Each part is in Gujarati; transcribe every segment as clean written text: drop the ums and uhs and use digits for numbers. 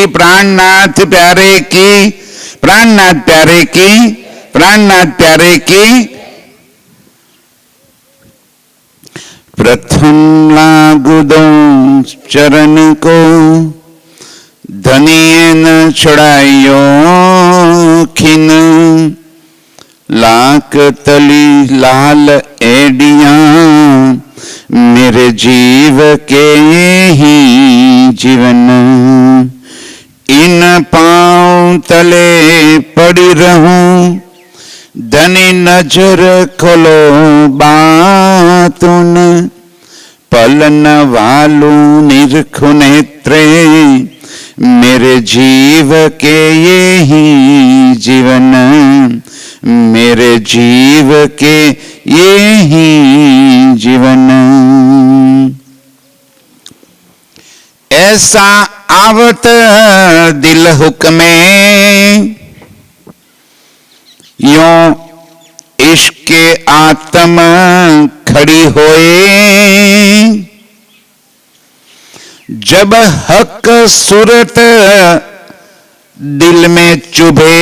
प्राणनाथ प्यारे की, प्राणनाथ प्यारे की, प्राणनाथ प्यारे की। प्रथम लागू दो चरण को, धनिये न छुड़ाइयो खिन। लाख तली लाल एडिया, मेरे जीव के ही जीवन। इन पांव तले पड़ी रहूं, धनी नजर खोलो बातुन। पलन वालू निरखु नेत्रे, मेरे जीव के ये ही जीवन। मेरे जीव के ये ही जीवन। ऐसा आवत दिल हुक्मे, यो इश्क आत्म खड़ी होए। जब हक सूरत दिल में चुभे,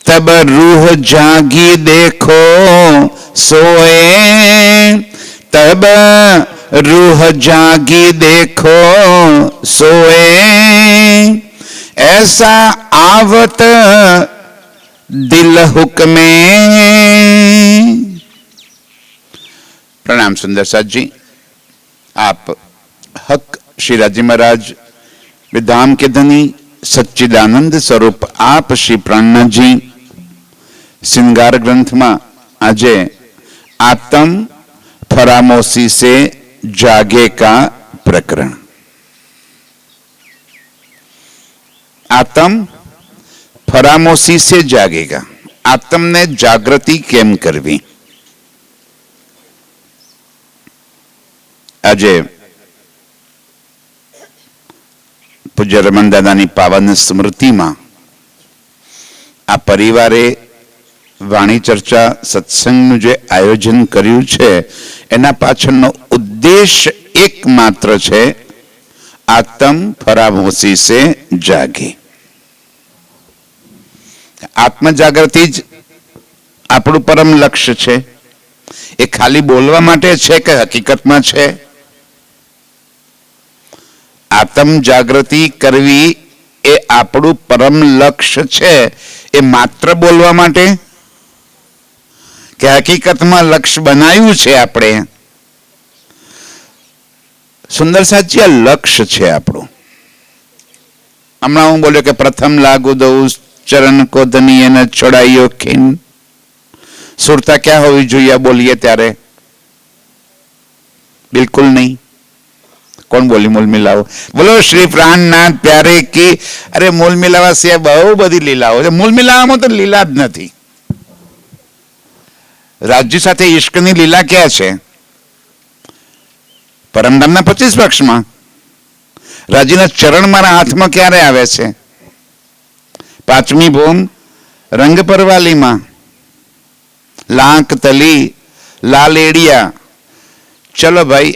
तब रूह जागी देखो सोए। तब रूह जागी देखो सोए। ऐसा आवत दिल हुक्मे। प्रणाम सुंदर साथ जी। आप हक श्री राजी महाराज विधाम के धनी सच्चिदानंद स्वरूप आप श्री प्राणनाथ जी श्रृंगार ग्रंथ में आज आत्म फरामोशी से जागे का प्रकरण, आत्म फरामोशी से जागेगा। आत्म ने जागृति केम करवी। आज पूज्य रमण दादानी पावन स्मृति में आ परिवारे वाणी चर्चा सत्संग जो आयोजन कर्યું છે એના પાછળનો ઉદ્દેશ એકમાત્ર છે, આત્મ ફરામોશી से जागे। आत्म जागृति ज આપણું પરમ લક્ષ્ય છે। એ ખાલી બોલવા માટે છે કે હકીકતમાં છે? आत्म जागृति करवी ए આપણું परम लक्ष्य છે, એ માત્ર બોલવા માટે કે હકીકતમાં લક્ષ્ય બનાવ્યું છે આપણે? સુંદર સાચી આ લક્ષ્ય છે આપણું। હમણાં હું બોલ્યો કે પ્રથમ લાગુ દઉં ચરણ को धनिये न छुड़ाइयो खिन। सुरता क्या होवी જોઈએ બોલીએ ત્યારે? बिल्कुल नहीं। कौन बोली मूल मिलाओ? बोलो श्री प्राणनाथ प्यारे की। अरे मूल मिलावा से बहु बधी लीलाओ છે। मूल मिलावा तो लीला ज नहीं। राज्य साथे इश्क नी लीला क्या है? परमधाम 25 पक्ष में राज्य ना चरण मारा हाथ में क्यारे आवे छे? 5મી भूम रंग परवाली में लांक तली लाल एडिया। चलो भाई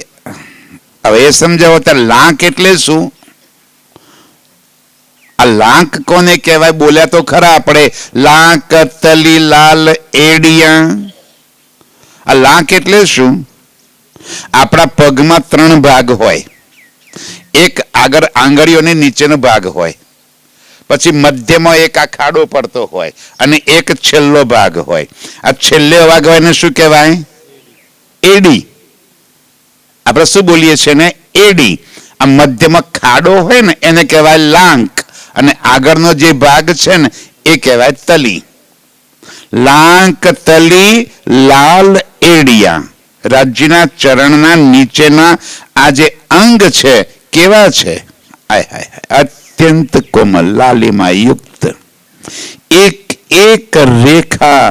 હવે એ સમજાવો તો લાંક એટલે શું? આ લાંક કોને કહેવાય? બોલ્યા તો ખરા આપણે, લાંક તલી લાલ એડિયા। આ લાંક એટલે શું? આપણા પગમાં 3 ભાગ હોય। એક આગળ આંગળીઓની નીચેનો ભાગ હોય, પછી મધ્યમાં એક આ ખાડો પડતો હોય અને એક છેલ્લો ભાગ હોય। આ છેલ્લો ભાગ હોય ને શું કહેવાય? એડી। આપણે શું બોલીએ છીએ ને? એડી। આ મધ્યમાં ખાડો હોય ને એને કહેવાય લાંક, અને આગળનો જે ભાગ છે ને એ કહેવાય તલી। લાંક તલી લાલ એડિયા। રાજ્યના ચરણના નીચેના આ જે અંગ છે કેવા છે? હાય હાય હાય, અત્યંત કોમલ લાલિમા યુક્ત। એક એક રેખા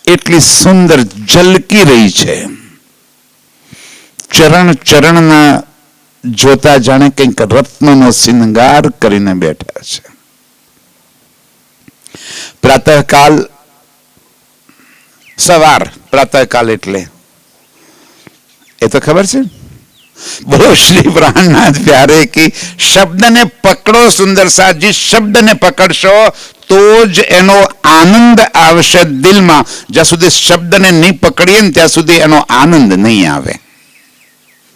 એટલી સુંદર ઝલકી રહી છે। चरण चरण ना जोता जाने कंईक रत्नों श्रृंगार करीने बैठा छे। प्रातःकाल सवार, प्रातःकाल एटले ए तो खबर छे બોલો શ્રી પ્રાણનાથ પ્યારે કી શબ્દને પકડો સુંદર સાજી, શબ્દને પકડશો તો જ એનો આનંદ આવશે દિલમાં. જ્યાં સુધી શબ્દને નહીં પકડીએ ને ત્યાં સુધી એનો આનંદ નહીં આવે,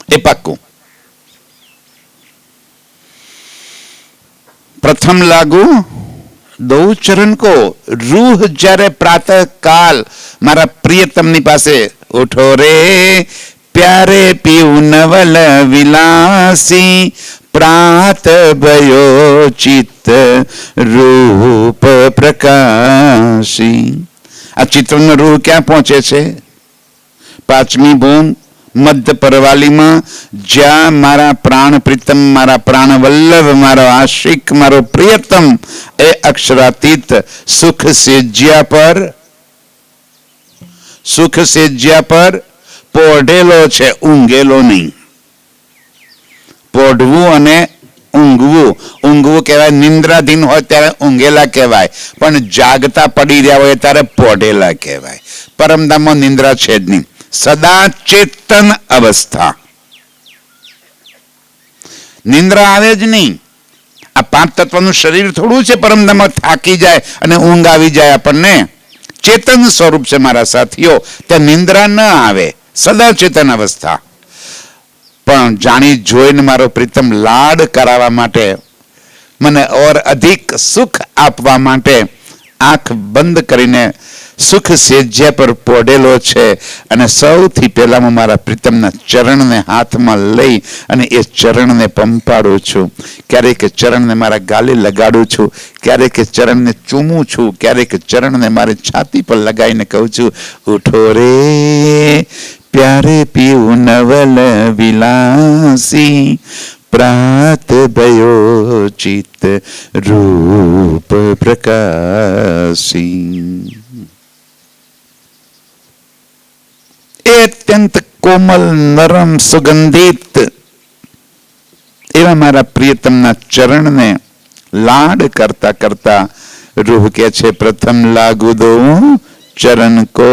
એ પાક્કું. પ્રથમ લાગુ દો ચરણ કો, રૂહ જ્યારે પ્રાતઃ કાલ મારા પ્રિયતમની પાસે, ઉઠો રે પ્યારે પીઉ નવલ વિલાસી, પ્રાત ભયો ચિત્ત રૂપ પ્રકાશી. આ ચિત્રનો રૂહ ક્યાં પહોંચે છે? પાંચમી ભૂમ મધ્ય પરવાલીમાં, જ્યાં મારા પ્રાણ પ્રીતમ, મારા પ્રાણ વલ્લભ, મારો આશિક, મારો પ્રિયતમ એ અક્ષરાતીત સુખ સેજ્યા પર પોઢેલો છે, ઊંઘેલો નહીં. પોઢવું અને ઊંઘવું કહેવાય, નિંદ્રાધીન હોય ત્યારે ઊંઘેલા કહેવાય, પણ જાગતા પડી રહ્યા હોય ત્યારે પોઢેલા કહેવાય. પરમધામમાં નિંદ્રા છે જ નહીં, સદા ચેતન અવસ્થા. નિંદ્રા આવે જ નહીં. આ પાંચ તત્વનું શરીર થોડું છે પરમધામમાં થાકી જાય અને ઊંઘ આવી જાય આપણને. ચેતન સ્વરૂપ છે મારા સાથીઓ, ત્યાં નિંદ્રા ન આવે, સદા ચેતન અવસ્થા. પણ જાણી જોઈને મારો પ્રીતમ લાડ કરાવવા માટે, મને ઓર અધિક સુખ આપવા માટે આંખ બંધ કરીને સુખ સેજ્યા પર પોઢેલો છે. અને સૌથી પહેલા હું મારા પ્રીતમના ચરણને હાથમાં લઈ અને એ ચરણને પંપાડું છું. ક્યારેક ચરણને મારા ગાલે લગાડું છું, ક્યારેક ચરણને ચૂમું છું, ક્યારેક ચરણને મારી છાતી પર લગાવીને કહું છું, ઉઠો રે પ્યારે પીઉ નવલ વિલાસી, પ્રાત ભયો ચિત્ત રૂપ પ્રકાશી. એ અત્યંત કોમલ, નરમ, સુગંધિત એવા મારા પ્રિયતમના ચરણને લાડ કરતા કરતા રૂહ કે છે, પ્રથમ લાગુ દો ચરણ કો,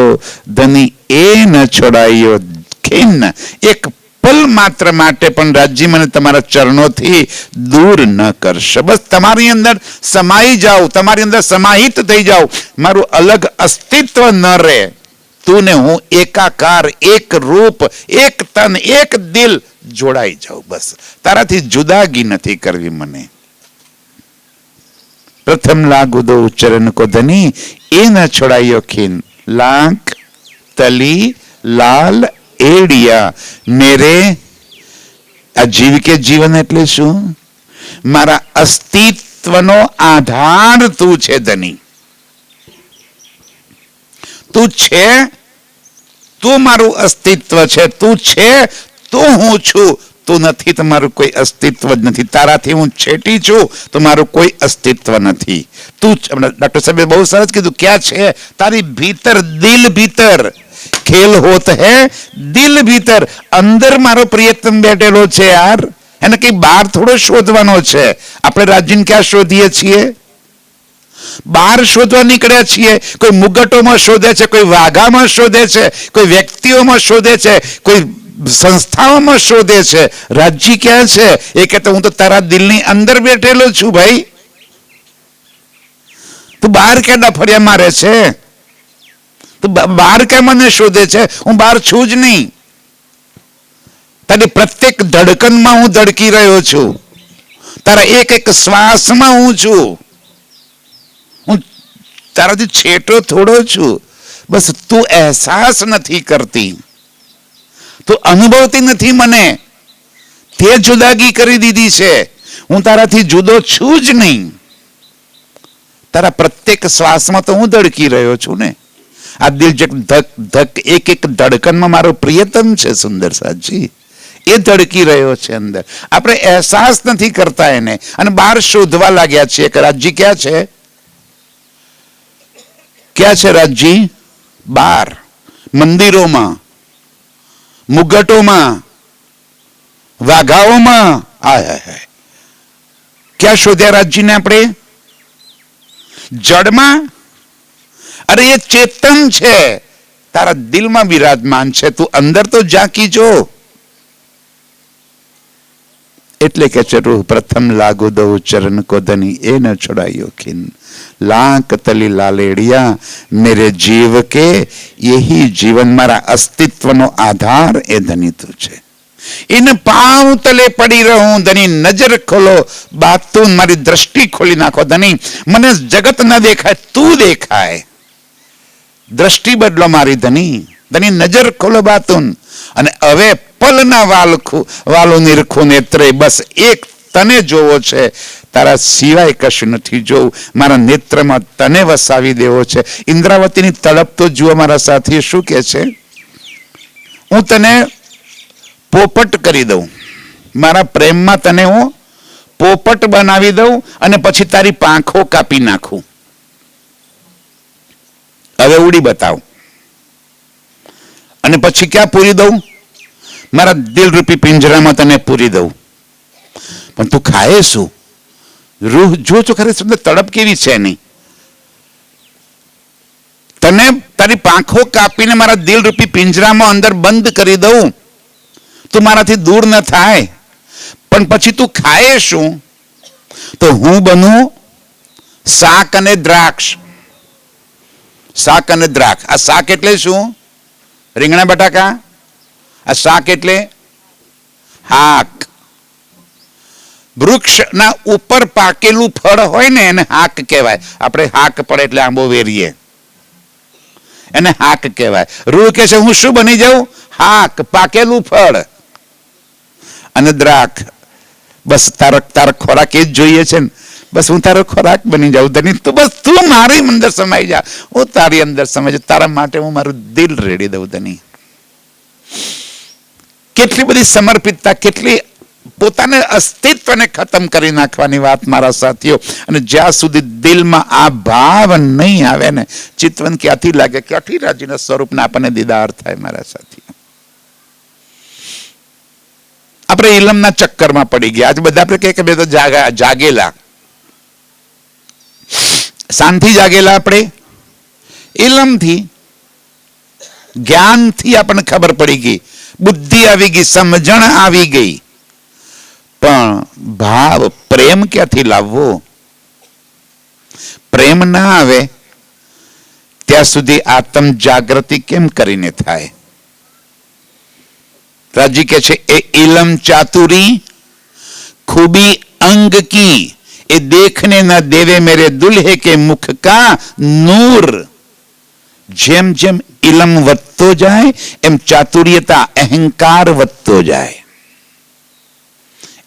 ધની એ ન છોડાયો ખિન્ન. એક પલ માત્ર માટે પણ રાજ્ય મને તમારા ચરણોથી દૂર ન કરશો. બસ તમારી અંદર સમાઈ જાઓ, તમારી અંદર સમાહિત થઈ જાઓ, મારું અલગ અસ્તિત્વ ન રહે. તું ને હું એકાકાર, એક રૂપ, એક તન, એક દિલ જોડાઈ જાઉં. બસ તારાથી જુદાગી નથી કરવી મને. પ્રથમ લાગુ દો ચરણ કો ધની એ ન છોડાયો ખીન, લાંક તલી લાલ એડિયા મેરે. આ જીવ કે જીવન એટલે શું? મારા અસ્તિત્વનો આધાર તું છે ધની. તું છે, તું મારું અસ્તિત્વ છે. તું છે તો હું છું, તું નથી તો મારું કોઈ અસ્તિત્વ જ નથી. તારાથી હું છેટી છું તો મારું કોઈ અસ્તિત્વ નથી. તું, ડॉक्टर સાહેબે બહુ સરસ કીધું, ક્યાં છે? તારી ભીતર, દિલ ભીતર. ખેલ હોત હે દિલ ભીતર. અંદર મારો પ્રિયતમ બેઠેલો છે યાર, એને કઈ બહાર થોડો શોધવાનો છે. આપણે રાજ્યને ક્યાં શોધીએ છીએ? બહાર શોધવા નીકળ્યા છીએ. કોઈ મુગટોમાં શોધે છે, કોઈ વાઘામાં શોધે છે, કોઈ વ્યક્તિઓમાં શોધે છે, કોઈ સંસ્થાઓમાં શોધે છે. રાજ્ય ક્યાં છે? એ કહેતો હું તો તારા દિલની અંદર બેઠેલો છું ભાઈ. તું બહાર ક્યાં ડફરિયા મારે છે? તું બહાર ક્યાં મને શોધે છે? હું બહાર છું જ નહીં. તારી પ્રત્યેક ધડકનમાં હું ધડકી રહ્યો છું. તારા એક એક શ્વાસમાં હું છું. હું તારાથી છેટો થોડો છું. બસ તું અહેસાસ નથી કરતી, તું અનુભવતી નથી મને. તે જુદાગી કરી દીધી છે. હું તારાથી જુદો છું જ નહીં. તારા પ્રત્યેક શ્વાસમાં તો હું ધડકી રહ્યો છું ને. આ દિલ જે ધક ધક એક એક ધડકનમાં મારો પ્રિયતમ છે સુંદર સાજી, એ ધડકી રહ્યો છે અંદર. આપણે અહેસાસ નથી કરતા એને, અને બહાર શોધવા લાગ્યા છીએ કે રાજ્ય ક્યાં છે? ક્યાં છે રાજ્ય? બહાર, મંદિરોમાં, મુગટોમાં, વાઘાઓમાં. ક્યાં શોધ્યા રાજ્યને આપણે? જડમાં. અરે એ ચેતન છે, તારા દિલમાં બિરાજમાન છે. તું અંદર તો ઝાંકી જો. એટલે કે છે રૂહ પ્રથમ લાગુ દઉ ચરણ को धनी ए न छुड़ाइयो खिन लाख तली लालेड़िया मेरे जीव के यही जीवन मारा अस्तित्वનો આધાર એ ધની તું છે. इन पांव तले पड़ी रहूं धनी नजर खोलो बातून मारी दृष्टि खोली नाखो धनी મને જગત ન દેખાય તું દેખાય दृष्टि बदलो मारी धनी धनी नजर खोलो बातून અને હવે પલના વાલો નિરખો નેત્રે બસ એક તને જોવો છે તારા સિવાય કશું નથી જોવું મારા નેત્રમાં તને વસાવી દેવો છે. ઇન્દ્રાવતીની તડપ તો જુઓ મારા સાથી શું કહે છે હું તને પોપટ કરી દઉં મારા પ્રેમમાં તને હું પોપટ બનાવી દઉં અને પછી તારી પાંખો કાપી નાખું હવે ઉડી બતાવ અને પછી ક્યાં પૂરી દઉં મારા દિલ રૂપી પિંજરામાં તને પૂરી દઉં પણ તું ખાય શું રૂહ જો તો ખરે શબ્દ તડપ કેવી છે નહીં તને તારી પાંખો કાપીને મારા દિલ રૂપી પિંજરામાં અંદર બંધ કરી દઉં તું મારાથી દૂર ન થાય પણ પછી તું ખાય શું તો હું બનું શાક અને દ્રાક્ષ શાક અને દ્રાક્ષ આ શાક એટલે શું રીંગણા બટાકા આ શાક એટલે હાક વૃક્ષના ઉપર પાકેલું ફળ હોય ને એને હાક કહેવાય આપણે હાક પડે એટલે આંબો વેરીએ એને હાક કહેવાય. રૂહ કે છે હું શું બની જાઉં હાક પાકેલું ફળ અને દ્રાક્ષ બસ તારો ખોરાક એ જ જોઈએ છે ને બસ હું તારો ખોરાક બની જાઉં ધની તું બસ તું મારી અંદર સમાઈ જા હું તારી અંદર સમાઈ જાઉં તારા માટે હું મારું દિલ રેડી દઉં ધની. કેટલી બધી સમર્પિતતા કેટલી પોતાને અસ્તિત્વને ખતમ કરી નાખવાની વાત મારા સાથીઓ. અને જ્યાં સુધી દિલમાં આ ભાવ નહીં આવે ને ચિતવન ક્યાંથી લાગે ક્યાંથી રાજીના સ્વરૂપના આપણને દીદાર થાય મારા સાથીઓ. આપણે ઇલમના ચક્કરમાં પડી ગયા આજે બધા આપણે કે બે તો જાગેલા શાંતિ જાગેલા આપણે ઇલમથી જ્ઞાનથી આપણને ખબર પડી ગઈ બુદ્ધિ આવી ગઈ સમજણ આવી ગઈ પણ ભાવ પ્રેમ ક્યાંથી લાવવો પ્રેમ ના આવે ત્યાં સુધી આત્મ જાગૃતિ કેમ કરીને થાય. राजी के छे ए इलम चातुरी खूबी अंग की ए देखने न देवे मेरे दुल्हे के मुख का नूर. जेम जेम इलम વધતો જાય એમ ચાતુર્યતા અહંકાર વધતો જાય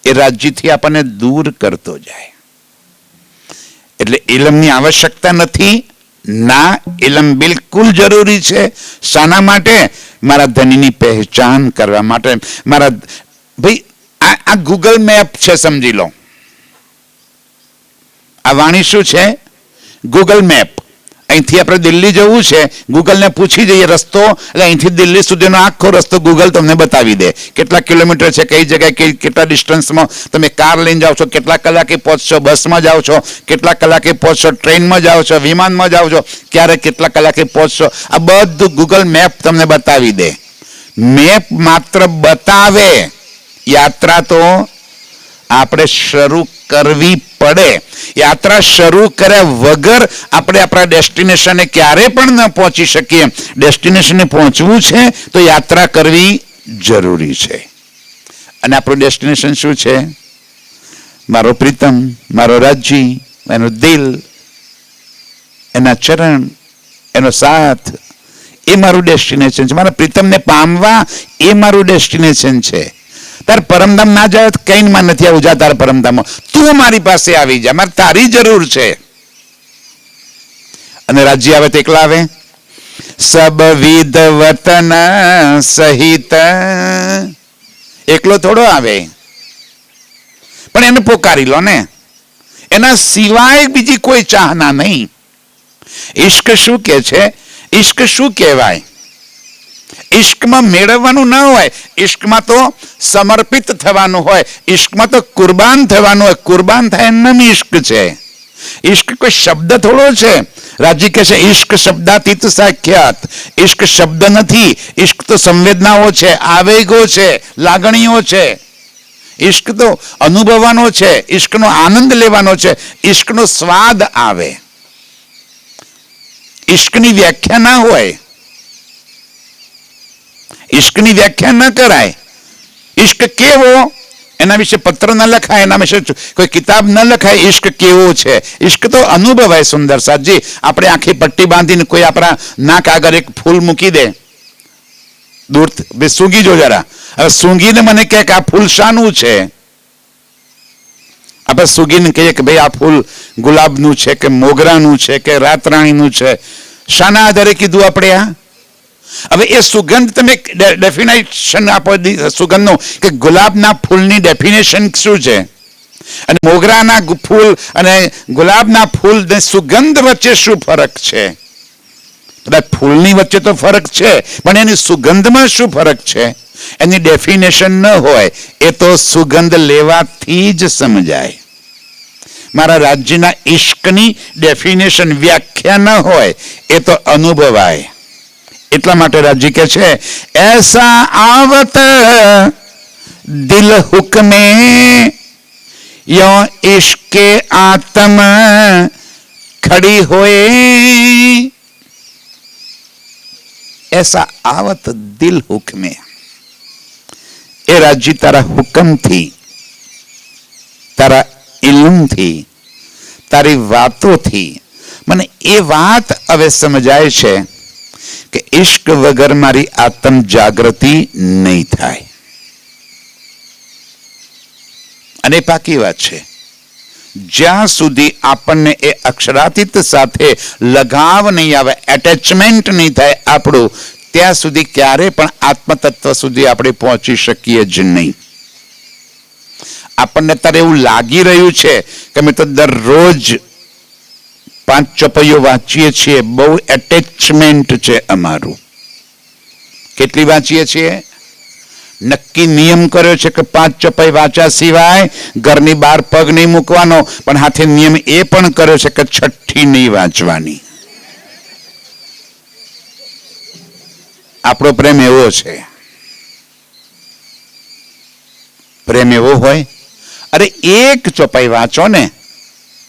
એ રાજ્યથી આપણને દૂર કરતો જાય. એટલે ઇલમની આવશ્યકતા નથી ના ઇલમ બિલકુલ જરૂરી છે. શાના માટે મારા ધનીની પહેચાન કરવા માટે મારા ભાઈ આ ગૂગલ મેપ છે સમજી લો આ વાણી શું છે ગૂગલ મેપ. અહીંથી આપણે દિલ્હી જવું છે ગૂગલને પૂછી જઈએ રસ્તો એટલે અહીંથી દિલ્હી સુધીનો આખો રસ્તો ગૂગલ તમને બતાવી દે કેટલા કિલોમીટર છે કઈ જગ્યાએ કેટલા ડિસ્ટન્સમાં તમે કાર લઈને જાઓ છો કેટલા કલાકે પહોંચશો બસમાં જાઓ છો કેટલા કલાકે પહોંચશો ટ્રેનમાં જાઓ છો વિમાનમાં જાઓ છો ક્યારે કેટલા કલાકે પહોંચશો આ બધું ગૂગલ મેપ તમને બતાવી દે. મેપ માત્ર બતાવે યાત્રા તો આપણે શરૂ કરવી પડે. યાત્રા શરૂ કર્યા વગર આપણે આપણા ડેસ્ટિનેશને ક્યારે પણ ન પહોંચી શકીએ. ડેસ્ટિનેશને પહોંચવું છે તો યાત્રા કરવી જરૂરી છે. અને આપણું ડેસ્ટિનેશન શું છે મારો પ્રીતમ મારો રાજી એનું દિલ એના ચરણ એનો સાથ એ મારું ડેસ્ટિનેશન છે. મારા પ્રીતમને પામવા એ મારું ડેસ્ટિનેશન છે. તાર પરમધામ ના જાય કઈ માં નથી આવું જા તાર પરમધામમાં તું મારી પાસે આવી જા મારે તારી જરૂર છે. અને રાજ્ય આવે તો એકલા આવે સબ વિધ વતન સહિત એકલો થોડો આવે પણ એને પોકારી લો ને એના સિવાય બીજી કોઈ ચાહના નહીં. ઇશ્ક શું કે છે ઇશ્ક શું કહેવાય ઇશ્કમાં મેળવવાનું ના હોય ઇશ્કમાં તો સમર્પિત થવાનું હોય ઇશ્કમાં તો કુરબાન થવાનું હોય કુરબાન થાય એમ ઇશ્ક છે. ઇશ્ક કોઈ શબ્દ થોડો છે. રાજી કહે છે ઇશ્ક શબ્દાતીત સાખ્યાત. ઇશ્ક શબ્દ નથી ઇશ્ક તો સંવેદનાઓ છે આવેગો છે લાગણીઓ છે. ઈશ્ક તો અનુભવવાનો છે, ઈશ્કનો આનંદ લેવાનો છે, ઈશ્કનો સ્વાદ આવે. ઈશ્કની વ્યાખ્યા ના હોય, ઈશ્કની વ્યાખ્યા ન કરાય. ઈશ્ક કેવો એના વિશે પત્ર ન લખાય, એના વિશે કોઈ કિતાબ ન લખાય. ઈશ્ક કેવો છે, ઈશ્ક તો અનુભવાય. સુંદર સાજી, આપણે આખી પટ્ટી બાંધીને કોઈ આપણા નાક આગળ એક ફૂલ મૂકી દે, દૂર સૂંઘી જો જરા. હવે સૂંઘીને મને કહે કે આ ફૂલ શાનું છે, આપણે સૂંઘીને કહીએ કે ભાઈ આ ફૂલ ગુલાબનું છે કે મોગરાનું છે કે રાતરાણીનું છે. શાના આધારે કીધું આપણે આ? હવે એ સુગંધ તમે ડેફિનેશન આપો સુગંધનું કે ગુલાબના ફૂલની ડેફિનેશન શું છે, અને મોગરાના ફૂલ અને ગુલાબના ફૂલ સુગંધ વચ્ચે શું ફરક છે? કદાચ ફૂલની વચ્ચે તો ફરક છે, પણ એની સુગંધમાં શું ફરક છે એની ડેફિનેશન ન હોય. એ તો સુગંધ લેવાથી જ સમજાય. મારા રાજ્યના ઈશ્કની ડેફિનેશન વ્યાખ્યા ન હોય, એ તો અનુભવાય. એટલા માટે રાજ્ય કે છે એસા આવત દિલ હુકમે યો ઇશ્કે આત્મ ખડી હોએ. એસા આવત દિલ હુકમે, એ રાજ્ય તારા હુકમથી, તારા ઇલ્મથી, તારી વાતોથી મને એ વાત હવે સમજાય છે કે ઇશ્ક વગર મારી આત્મ જાગૃતિ નહીં થાય. અને પાકી વાત છે, જ્યાં સુધી આપણને એ અક્ષરાતીત સાથે લગાવ નહીં આવે, એટેચમેન્ટ નહીં થાય આપણું, ત્યાં સુધી ક્યારે પણ આત્મતત્વ સુધી આપણે પહોંચી શકીએ જ નહીં. આપણને અત્યારે એવું લાગી રહ્યું છે કે અમે તો દરરોજ 5 ચોપૈયો વાંચીએ છીએ, બહુ એટેચમેન્ટ છે અમારું. કેટલી વાંચીએ છીએ? નક્કી નિયમ કર્યો છે કે 5 ચોપાઈ વાંચ્યા સિવાય ઘરની બહાર પગ નહીં મૂકવાનો, પણ હાથે નિયમ એ પણ કર્યો છે કે 6ઠ્ઠી નહીં વાંચવાની. આપણો પ્રેમ એવો છે. પ્રેમ એવો હોય, અરે 1 ચોપાઈ વાંચો ને,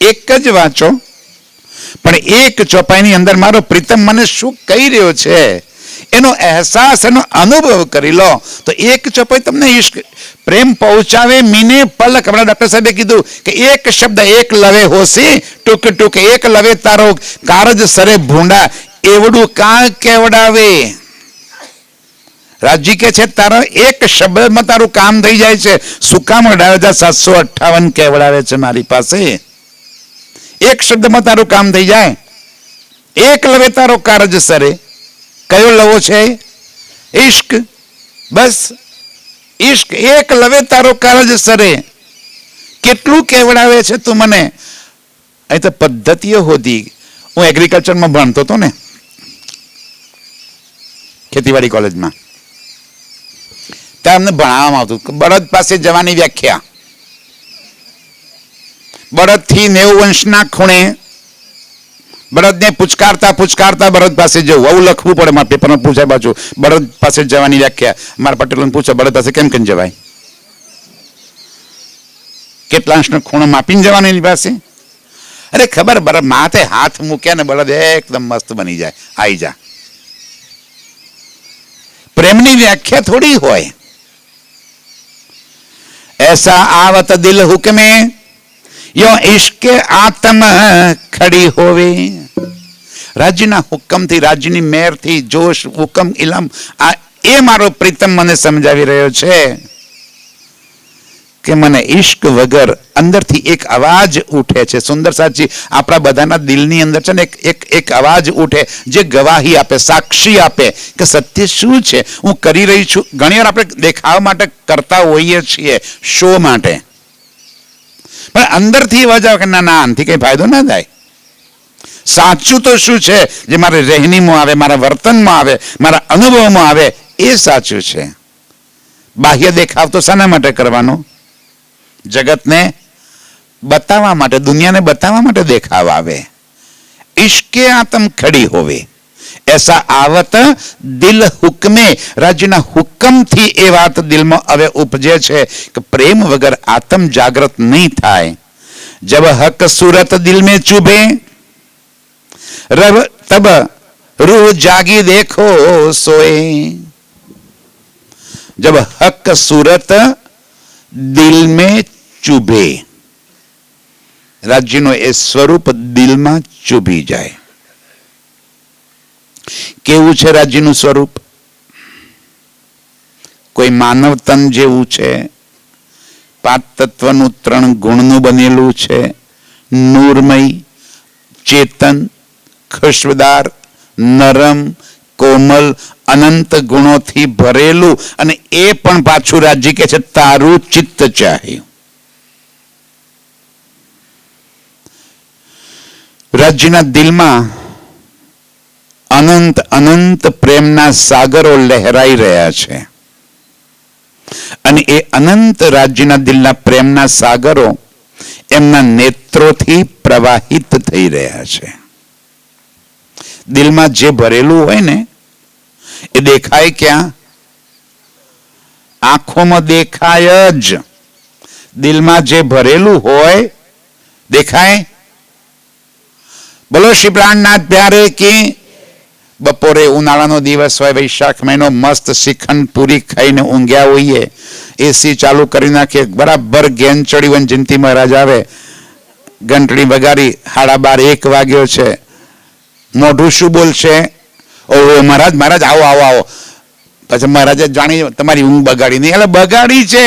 એક જ વાંચો, પણ 1 ચોપાઈની અંદર મારો પ્રીતમ મને શું કહી રહ્યો છે એનો અહેસાસ, એનો અનુભવ કરી લો, તો 1 ચોપાઈ તમને ઈશ્ક પ્રેમ પહોંચાવે મીને પલક. હમણાં ડોક્ટર સાહેબે કીધું કે એક શબ્દ એક લવે હોસી ટૂંક ટૂંક, એક લવે તારો કારજ સરે ભૂંડા, એવડું કા કેવડાવે. રાજી કે છે તારો એક શબ્દમાં તારું કામ થઈ જાય છે. શું કામ 18,758 કેવડાવે છે મારી પાસે? એક શબ્દમાં તારું કામ થઈ જાય. એક લવે તારો કારજ સરે. કયો લવો છે? ઇશ્ક. બસ ઇશ્ક, એક લવે તારો કારજ સરે. કેટલું કેવડાવે છે તું મને. અહીં તો પદ્ધતિઓ હોતી. હું એગ્રીકલ્ચરમાં ભણતો હતો ને, ખેતીવાડી કોલેજમાં, ત્યાં અમને ભણાવવામાં આવતું બળદ પાસે જવાની વ્યાખ્યા. બળદથી 90 વંશના ખૂણે બળદને પૂચકારતા પૂચકારતા બળદ પાસે જવું, આવું લખવું પડે. મારા પેપરમાં પૂછાય પાછું બળદ પાસે જવાની વ્યાખ્યા. મારા પટેલોને પૂછે બળદ પાસે કેમ કેમ જવાય? કેટલા અંશનો ખૂણો માપીને જવાનું એની પાસે? અરે ખબર, બળદ માથે હાથ મૂક્યા ને બળદ એકદમ મસ્ત બની જાય, આવી જા. પ્રેમની વ્યાખ્યા થોડી હોય. એસા આવત દિલ હુકમે યો ઇશ્કે આત્મ ખડી હોવે. રાજ્યના હુકમથી, રાજ્યની મેરથી, જોશ, હુકમ, ઇલમ, આ એ મારો પ્રીતમ મને સમજાવી રહ્યો છે કે મને ઇશ્ક વગર અંદરથી એક અવાજ ઉઠે છે. સુંદર સાચી, આપણા બધાના દિલની અંદર છે ને એક અવાજ ઉઠે જે ગવાહી આપે, સાક્ષી આપે કે સત્ય શું છે હું કરી રહી છું. ઘણીવાર આપણે દેખાવા માટે કરતા હોઈએ છીએ, શો માટે, પણ અંદરથી અવાજ આવે કે ના ના, આનાથી કઈ ફાયદો ના થાય. સાચું તો શું છે જે મારા રહેણીમાં આવે, મારા વર્તનમાં આવે, મારા અનુભવમાં આવે, એ સાચું છે. બાહ્ય દેખાવ તો શાના માટે કરવાનો? જગતને બતાવવા માટે, દુનિયાને બતાવવા માટે દેખાવ આવે. ઇશ્કે આત્મ ખડી હોવે. ऐसा आवत दिल हुक्मे, राज्यના હુકમથી એ વાત દિલમાં હવે ઉપજે છે કે પ્રેમ વગર આત્મ જાગૃત નહીં થાય. जब हक सूरत दिल में चुभे रब तब रूह जागी देखो सोए. जब हक सूरत दिल में चुभे, राज्यનો એ સ્વરૂપ દિલમાં ચૂભી જાય. કેવું છે રાજ્યનું સ્વરૂપ? કોઈ માનવ તન જેવું છે, 5 તત્વનું 3 ગુણનું બનેલું છે, નૂરમય, ચેતન, ખુશ્બદાર, નરમ, કોમલ, અનંત ગુણોથી ભરેલું, અને એ પણ પાછું રાજ્ય કે છે તારું ચિત્ત ચાહ્યું. રાજ્યના દિલમાં અનંત અનંત પ્રેમના સાગરો લહેરાઈ રહ્યા છે, અને એ અનંત રાજ્યના દિલના પ્રેમના સાગરો એમના નેત્રોથી પ્રવાહિત થઈ રહ્યા છે. દિલમાં જે ભરેલું હોય ને એ દેખાય ક્યાં? આંખોમાં દેખાય જ. દિલમાં જે ભરેલું હોય દેખાય. બોલો શ્રી પ્રાણનાથ પ્યારે કી. બપોરે ઉનાળાનો દિવસ હોય, વૈશાખ મહિનો, મસ્ત શ્રીખંડ પૂરી ખાઈને ઊંઘ્યા હોઈએ, એસી ચાલુ કરી નાખીએ, બરાબર ગેન ચડી હોય, જયંતિ મહારાજ આવે, ઘંટડી વગાડી, 12:30 1 વાગ્યો છે, મોઢું શું બોલશે? ઓહો મહારાજ, મહારાજ આવો આવો આવો. પછી મહારાજે જાણી તમારી ઊંઘ બગાડી નહીં. એટલે બગાડી છે.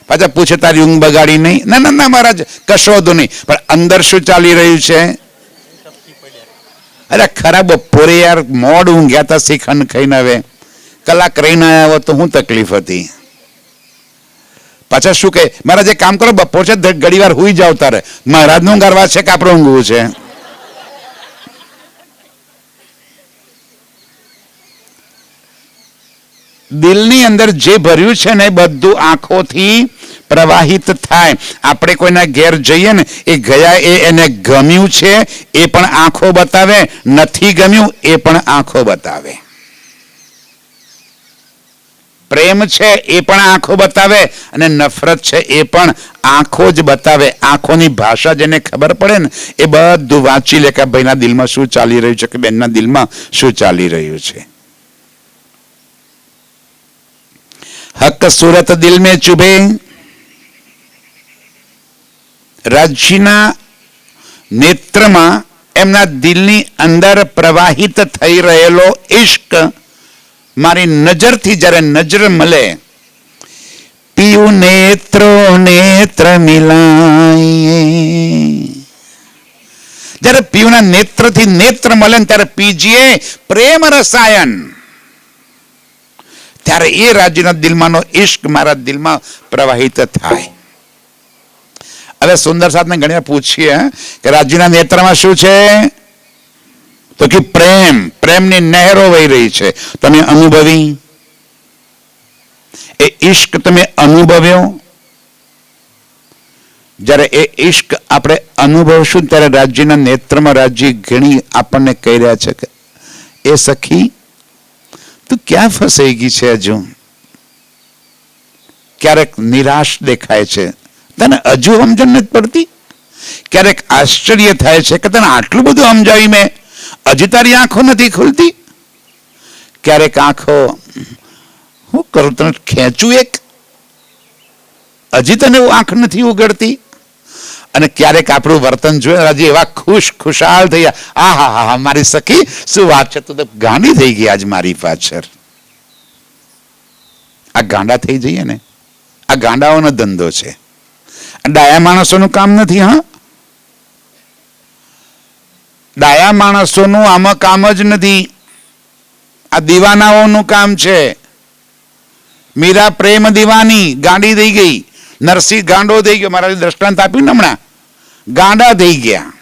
પાછા પૂછે તારી ઊંઘ બગાડી નહીં? ના ના ના મહારાજ, કશો વાંધો નહીં. પણ અંદર શું ચાલી રહ્યું છે? અરે ખરા બપોરે યાર મોડ ઊંઘ્યા હતા શ્રીખંડ ખાઈને, હવે કલાક રહીને આવ્યો તો શું તકલીફ હતી? પાછા શું કહે? મહારાજ એક કામ કરો, બપોર છે ઘડી વાર હુઈ જાવ. તારે મહારાજનું કરવા છે કે આપણે ઊંઘવું છે? દિલની અંદર જે ભર્યું છે ને બધું આંખોથી પ્રવાહિત થાય. આપણે કોઈના ઘેર જઈએ ને, એ ગયા એ એને ગમ્યું છે એ પણ આંખો બતાવે, નથી ગમ્યું એ પણ આંખો બતાવે. પ્રેમ છે એ પણ આંખો બતાવે, અને નફરત છે એ પણ આંખો જ બતાવે. આંખોની ભાષા જેને ખબર પડે ને એ બધું વાંચી લે કે ભાઈના દિલમાં શું ચાલી રહ્યું છે, કે બેનના દિલમાં શું ચાલી રહ્યું છે. હક સુરત દિલ में ચુભે. રાજ્યના નેત્રમાં, એમના દિલની અંદર પ્રવાહિત થઈ રહેલો ઇશ્ક મારી નજરથી જ્યારે નજર મળે, પીયું નેત્રો નેત્ર મિલાય. જ્યારે પીયુના નેત્રથી નેત્ર મળે ને ત્યારે પીજીએ પ્રેમ રસાયણ, ત્યારે એ રાજ્યના દિલમાંનો ઇશ્ક મારા દિલમાં પ્રવાહિત થાય. હવે સુંદર સાધને ઘણી વાર પૂછીએ કે રાજ્યના નેત્રમાં શું છે? તો કે પ્રેમ, પ્રેમની નહેરો વહી રહી છે. તમે અનુભવી એ ઇશ્ક, તમે અનુભવ્યો. જ્યારે એ ઇશ્ક આપણે અનુભવશું ત્યારે રાજ્યના નેત્રમાં રાજ્ય ઘણી આપણને કહી રહ્યા છે કે એ સખી તું ક્યાં ફસાઈ ગઈ છે? હજુ ક્યારેક નિરાશ દેખાય છે, તને હજુ સમજણ નથી પડતી. ક્યારેક આશ્ચર્ય થાય છે કે તને આટલું બધું સમજાવી મેં, હજી તારી આંખો નથી ખુલતી. ક્યારેક આંખો હું કરું, તને ખેંચું એક, હજી તને આંખ નથી ઉગડતી. અને ક્યારેક આપણું વર્તન જોયું, હજી એવા ખુશાલ થઈ ગયા, આ હા હા મારી સખી શું વાત છે, તું તો ગાંડી થઈ ગઈ આજ મારી પાછળ. આ ગાંડા થઈ જઈએ ને, આ ગાંડાઓનો ધંધો છે. ડાયા માણસોનું કામ નથી. હા, ડાયા માણસોનું આમાં કામ જ નથી, આ દીવાનાઓનું કામ છે. મીરા પ્રેમ દીવાની ગાંડી થઈ ગઈ, નરસિંહ ગાંડો થઈ ગયો. મારા દ્રષ્ટાંત આપ્યું ને હમણાં, ગાંડા થઈ ગયા.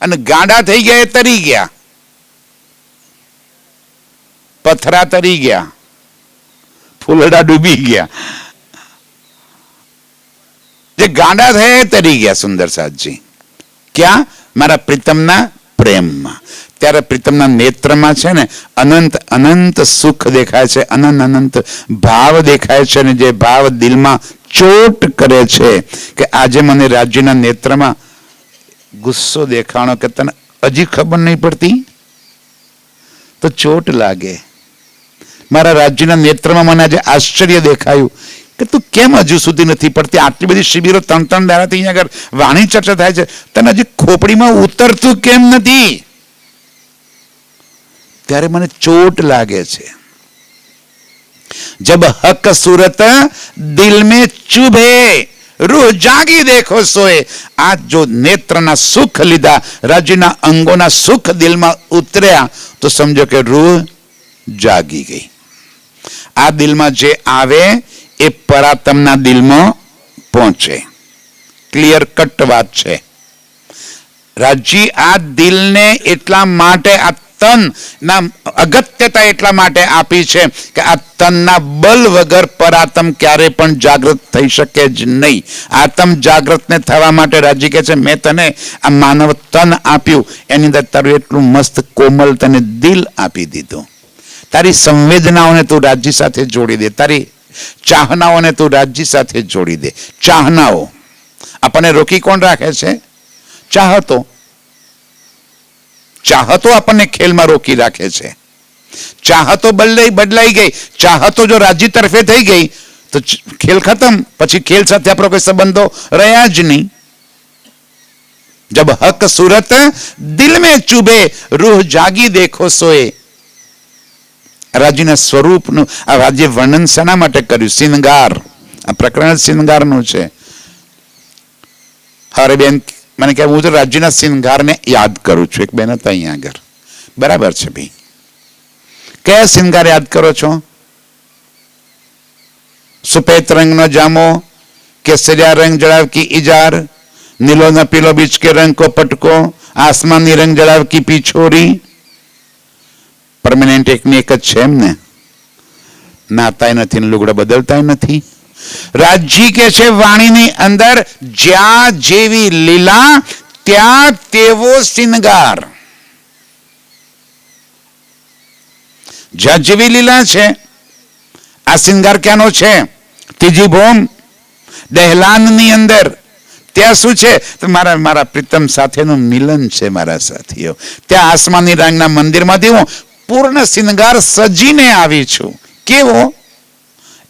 અને ગાંડા થઈ ગયા એ તરી ગયા, પથરા તરી ગયા, ફૂલડા ડૂબી ગયા. જે ગાંડા થયા એ તરી ગયા. સુંદર સાથજી ક્યાં? મારા પ્રીતમના પ્રેમમાં. ત્યારે પ્રીતમના નેત્રમાં છે ને અનંત અનંત સુખ દેખાય છે, અનંત અનંત ભાવ દેખાય છે. અને જે ભાવ દિલમાં ચોટ કરે છે કે આજે મને રાજ્યના નેત્રમાં ગુસ્સો દેખાણો કે તને હજી ખબર નહીં પડતી, તો ચોટ લાગે. મારા રાજ્યના નેત્રમાં મને આજે આશ્ચર્ય દેખાયું કે તું કેમ હજુ સુધી નથી પડતી. આટલી બધી શિબિરો 3 દાડાથી અહીંયા આગળ વાણી ચર્ચા થાય છે, તને હજી ખોપડીમાં ઉતરતું કેમ નથી? ત્યારે મને ચોટ લાગે છે. જબ હક સુરત દિલ में ચુભે રૂહ જાગી દેખો સોએ. આ જો નેત્રના સુખ લીધા, રાજ્યના અંગોના સુખ દિલમાં ઉતર્યા, તો સમજો કે રૂહ જાગી ગઈ. આ દિલમાં જે આવે એ પરાતમના દિલમાં પહોંચે. ક્લિયર કટ વાત છે. રાજ્ય આ દિલને એટલા માટે, આ તન ના અગત્યતા એટલા માટે આપી છે કે આ તનના બલ વગર પરાતમ ક્યારે પણ જાગૃત થઈ શકે જ નહીં. આત્મ જાગૃતને થવા માટે રાજ્ય કહે છે મેં તને આ માનવ તન આપ્યું, એની અંદર તારું એટલું મસ્ત કોમલ તને દિલ આપી દીધું. તારી સંવેદનાઓને તું રાજ્ય સાથે જોડી દે, તારી ચાહનાઓને તું રાજ્ય સાથે જોડી દે. ચાહનાઓ આપણને રોકી કોણ રાખે છે? ચાહતો. ચાહતો આપણને ખેલમાં રોકી રાખે છે. ચાહતો બદલાઈ ગઈ. ચાહતો જો રાજ્ય તરફે થઈ ગઈ તો ખેલ ખતમ. પછી ખેલ સાથે આપણો કોઈ સંબંધો રહ્યા જ નહીં. જબ હક સુરત દિલ में ચુભે રૂહ જાગી દેખો સોએ. રાજ્યના સ્વરૂપનું આ રાજ્ય વર્ણન શાના માટે કર્યું? શિનગાર. આ પ્રકરણ શિનગારનું છે. હવે બેન મને કહે હું તો રાજ્યના શિનગારને યાદ કરું છું. એક બેન હતા અહીંયા આગળ. બરાબર છે ભાઈ. કયા શિનગાર યાદ કરો છો? સફેદ રંગનો જામો, કેસરિયા રંગ જળાવ કી ઇજાર, નીલો ન પીલો બીચ કે રંગ કો પટકો, આસમાની રંગ જળાવ કી પિછોરી. પરમેનન્ટ એકની એક જ છે એમને. નાતાય નથી, લુગડા બદલતાય નથી. રાજ્ય કે છે વાણીની અંદર જ્યાં જેવી લીલા ત્યાં તેવો શિનગાર. જ્યાં જેવી લીલા છે. આ શિનગાર ક્યાંનો છે? ત્રીજી ભૂમ દહેલાનની અંદર. ત્યાં શું છે? તો મારા પ્રીતમ સાથેનું મિલન છે મારા સાથીઓ. ત્યાં આસમાની રંગના મંદિરમાંથી હું પૂર્ણ શિનગાર સજીને આવી છું. કેવો?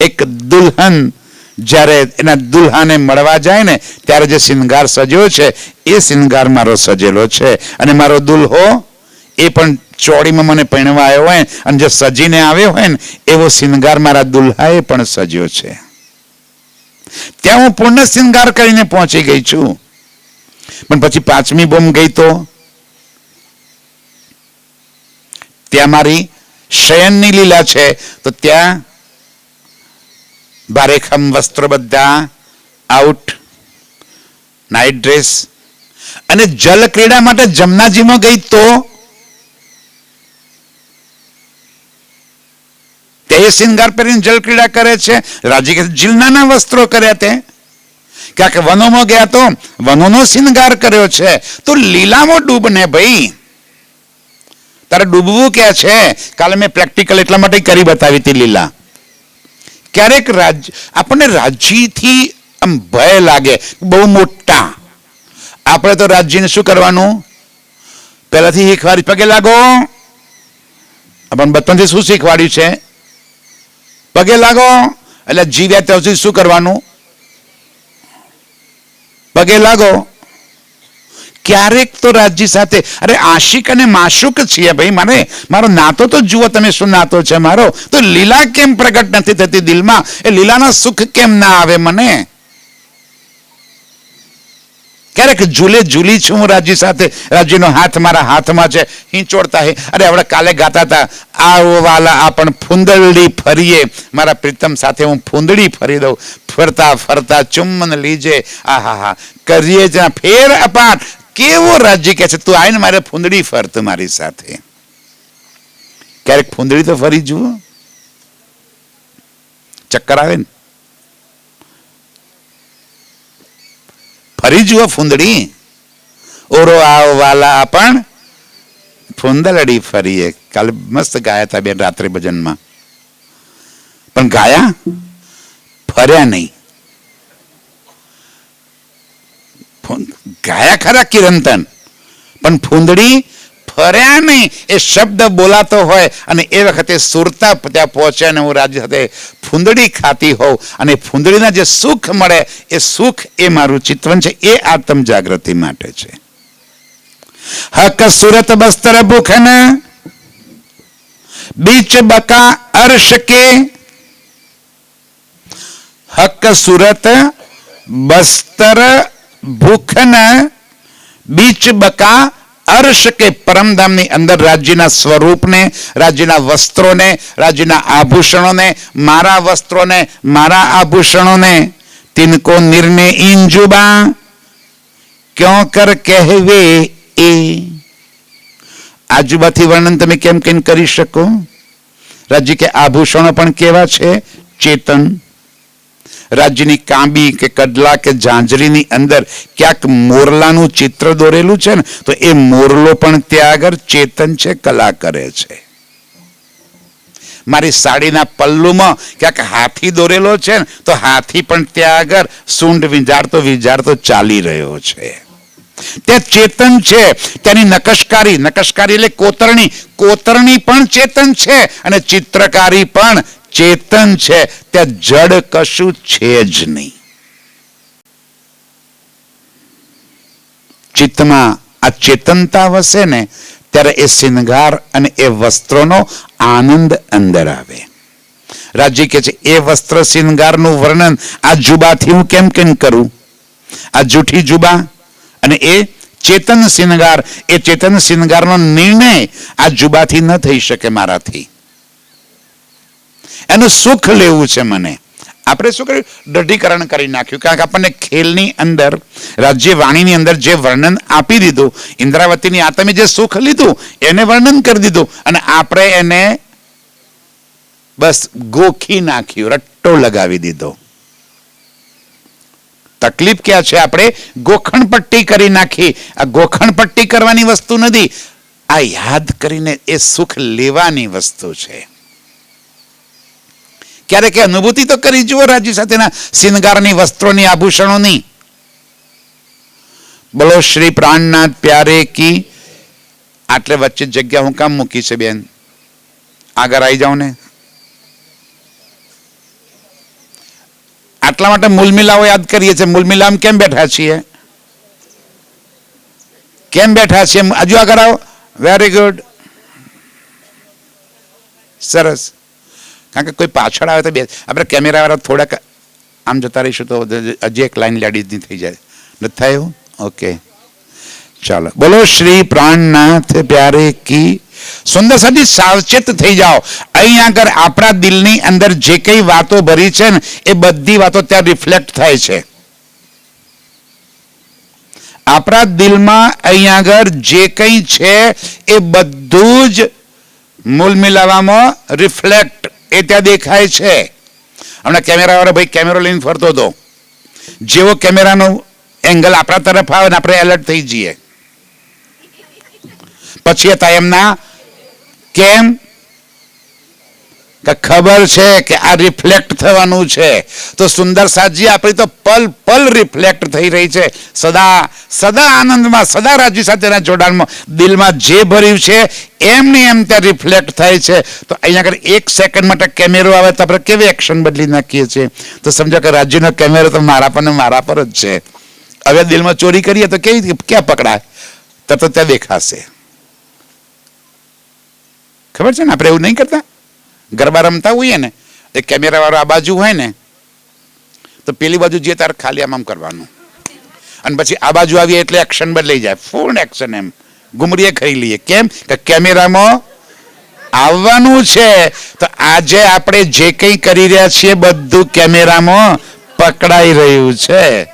એક દુલ્હન જ્યારે એના દુલ્હાને મળવા જાય ને ત્યારે જે શિનગાર સજ્યો છે એ શિનગાર મારો સજેલો છે. અને મારો દુલ્હો એ પણ ચોડીમાં મને પહેણવા આવ્યો હોય અને જે સજીને આવ્યો હોય ને એવો શિનગાર મારા દુલ્હાએ પણ સજ્યો છે. ત્યાં હું પૂર્ણ શિનગાર કરીને પહોંચી ગઈ છું. પણ પછી 5મી બોમ્બ ગઈ તો ત્યાં મારી શયનની લીલા છે. તો ત્યાં ભારેખમ વસ્ત્રો બધા આઉટ, નાઇટ ડ્રેસ. અને જલ ક્રીડા માટે જમનાજીમાં ગઈ તો તે શિંગાર પહેરીને જલ ક્રીડા કરે છે. રાજી કે જીલનાના વસ્ત્રો કર્યા તે. ક્યાંક વનોમાં ગયા તો વનોનો શિંગાર કર્યો છે. તો લીલામાં ડૂબ ને ભાઈ. તારે ડૂબવું ક્યાં છે? કાલે મેં પ્રેક્ટિકલ એટલા માટે કરી બતાવી હતી લીલા. ક્યારેક આપણને રાજ્યથી આમ ભય લાગે, બહુ મોટા. આપણે તો રાજ્યને શું કરવાનું? પહેલાથી શીખવાડી પગે લાગો. આપણને બચપનથી શું શીખવાડ્યું છે? પગે લાગો. એટલે જીવ્યા ત્યાં સુધી શું કરવાનું? પગે લાગો. ક્યારેક તો રાજ્ય સાથે અરે આશિક અને માશુક છીએ ભાઈ. મારો નાતો તો જુઓ તમે, શું નાતો છે મારો. તો લીલા કેમ પ્રગટ નથી થતી દિલમાં? એ લીલાના સુખ કેમ ના આવે મને? ક્યારેક ઝૂલી છું હું રાજ્ય સાથે. રાજ્યનો હાથ મારા હાથમાં છે, હિંચોડતા હે. અરે આપણે કાલે ગાતા હતા, આવો વાલા આપણ ફૂંદડી ફરીએ. મારા પ્રીતમ સાથે હું ફૂંદડી ફરી દઉં. ફરતા ફરતા ચુમ્બન લીજે. આહા કરીએ જ્યાં ફેર અપાટ. કેવો રાજ્ય કે છે તું આવીને મારે ફૂંદડી ફરતું મારી સાથે. ક્યારેક ફૂંદડી તો ફરી જુઓ. ચક્કર આવે ને ફરી જુઓ ફૂંદડી. ઓરો આવ વાલા પણ ફૂંદલડી ફરીએ, કાલે મસ્ત ગાયા હતા બેન રાત્રે ભજનમાં, પણ ગાયા ફર્યા નહીં. ગાયા ખરા કિરંતન, પણ ફૂંદડી ફર્યા નહીં. એ શબ્દ બોલાતો હોય અને એ વખતે સુરતા ત્યાં પહોંચે અને હું રાજ્ય સાથે ફૂંદડી ખાતી હોઉં અને ફૂંદડીના જે સુખ મળે એ સુખ એ મારું ચિત્રણ છે. એ આત્મ જાગૃતિ માટે છે. હક સુરત બસ્તર ભૂખના બીચ બકા અર્શ કે, હક સુરત બસ્તર ભૂખના બીચ બકા અર્શ કે, પરમધામની અંદર રાજ્યના સ્વરૂપને, રાજ્યના વસ્ત્રોને, રાજ્યના આભૂષણોને, મારા વસ્ત્રોને, મારા આભૂષણોને, તિનકો નિર્ણય ઇંજુબા ક્યો કર કહેવે એ. આજુબાથી વર્ણન તમે કેમ કેમ કરી શકો? રાજ્ય કે આભૂષણો પણ કેવા છે? ચેતન. રાજ્યની કાંબી કે કડલા કે ઝાંઝરીની અંદર ક્યાંક મોરલાનું ચિત્ર દોરેલું છે ને, તો એ મોરલો પણ ત્યાં આગળ ચેતન છે, કલા કરે છે. મારી સાડીના પલ્લુમાં ક્યાંક હાથી દોરેલો છે ને, તો હાથી પણ ત્યાં આગળ સૂંઢ વિંજારતો વિંજારતો ચાલી રહ્યો છે. ત્યાં ચેતન છે. ત્યાંની નકશકારી, નકશકારી એટલે કોતરણી, કોતરણી પણ ચેતન છે અને ચિત્રકારી પણ ચેતન છે. ત્યાં જડ કશું છે જ નહીં. ચિત્તમાં આ ચેતનતા વસે ને ત્યારે એ શિંગાર અને એ વસ્ત્રોનો આનંદ અંદર આવે. રાજ્ય કે છે એ વસ્ત્ર શિંગારનું વર્ણન આ જુબાથી હું કેમ કેમ કરું? આ જૂઠી જુબા અને એ ચેતન શિંગાર, એ ચેતન શિંગારનો નિર્ણય આ જુબાથી ન થઈ શકે મારાથી. એનું સુખ લેવું છે મને. આપણે શું કર્યું? દઢીકરણ કરી નાખ્યું. કારણ કે આપણને ખેલની અંદર, રાજ્ય વાણીની અંદર જે વર્ણન આપી દીધું, ઇન્દ્રાવતીની આ તમે જે સુખ લીધું એને વર્ણન કરી દીધું અને આપણે એને બસ ગોખી નાખ્યું, રટ્ટો લગાવી દીધો. તકલીફ ક્યાં છે? આપણે ગોખણ પટ્ટી કરી નાખી. આ ગોખણ પટ્ટી કરવાની વસ્તુ નથી, આ યાદ કરીને એ સુખ લેવાની વસ્તુ છે. ક્યારેક અનુભૂતિ તો કરી જુઓ રાજ્ય સાથેના શિંગારની, વસ્ત્રોની, આભૂષણોની. બોલો શ્રી પ્રાણનાથ પ્યારે કી. આટલે વચ્ચે જગ્યા હું કામ મૂકી છે બેન? આગળ આવી જાઓ ને. આટલા માટે મૂલમિલાઓ યાદ કરીએ છીએ. મૂલમિલામ કેમ બેઠા છીએ? કેમ બેઠા છીએ? હજુ આગળ આવો. વેરી ગુડ, સરસ. કારણ કે કોઈ પાછળ આવે તો બે આપણે કેમેરા વાળા થોડાક આમ જતા રહીશું તો હજી એક લાઈન લેડીઝની થઈ જાય. નથી થાય એવું? ઓકે, ચાલો. બોલો શ્રી પ્રાણનાથ પ્યારે કી. સુંદર સાજી સાવચેત થઈ જાઓ. અહીં આગળ આપણા દિલની અંદર જે કઈ વાતો ભરી છે ને એ બધી વાતો ત્યાં રિફ્લેક્ટ થાય છે. આપણા દિલમાં અહીં આગળ જે કઈ છે એ બધું જ મૂલ મિલાવામાં રિફ્લેક્ટ એ ત્યાં દેખાય છે. હમણાં કેમેરા વાળો ભાઈ કેમેરો લઈને ફરતો હતો. જેવો કેમેરાનો એંગલ આપણા તરફ આવે ને આપણે એલર્ટ થઈ જઈએ. પછી હતા એમના કેમ કે ખબર છે કે આ રિફ્લેક્ટ થવાનું છે. તો સુંદર સાજી આપણી તો પલ પલ રિફ્લેક્ટ થઈ રહી છે. સદા સદા આનંદમાં, સદા રાજ્ય સાથેના જોડાણમાં દિલમાં જે ભર્યું છે એમને એમ ત્યાં રિફ્લેક્ટ થાય છે. તો અહીંયા આગળ 1 સેકન્ડ માટે કેમેરો આવે તો આપણે કેવી એક્શન બદલી નાખીએ છીએ? તો સમજો કે રાજ્યનો કેમેરો તો મારા પર ને મારા પર જ છે. હવે દિલમાં ચોરી કરીએ તો કેવી ક્યાં પકડાય? તો ત્યાં દેખાશે. ખબર છે ને? આપણે એવું નહીં કરતા. ગરબા રમતા હોઈએ ને એ કેમેરા વાળો આ બાજુ હોય ને તો પેલી બાજુ જે તાર ખાલી આમ કરવાનું અને પછી આ બાજુ આવીએ એટલે એક્શન બદલાઈ જાય. ફૂલ એક્શન એમ ગુમરીએ ખાઈ લઈએ. કેમ કે કેમેરામાં આવવાનું છે. તો આજે આપણે જે કંઈ કરી રહ્યા છીએ બધું કેમેરામાં પકડાઈ રહ્યું છે.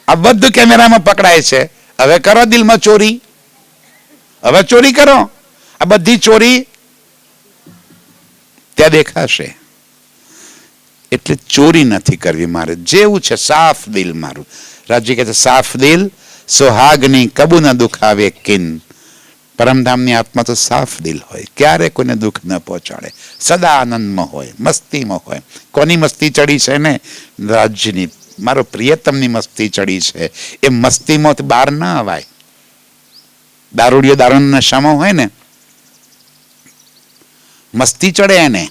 આ બધું કેમેરામાં પકડાય છે. હવે કરો દિલમાં ચોરી. હવે ચોરી કરો. આ બધી ચોરી ત્યાં દેખાશે. એટલે ચોરી નથી કરવી મારે. જેવું છે સાફ દિલ મારું. રાજ્ય કહે છે સાફ દિલ સુહાગની કબુ ન દુખાવે કિન. પરમધામની આત્મા તો સાફ દિલ હોય, ક્યારે કોઈને દુઃખ ન પહોંચાડે, સદા આનંદમાં હોય, મસ્તીમાં હોય. કોની મસ્તી ચડી છે ને? રાજ્યની, મારો પ્રિયતમની મસ્તી ચડી છે. એ મસ્તીમાં બહાર ના અવાય. દારૂડિયો દારૂના નશામાં હોય ને, મસ્તી ચડે એને.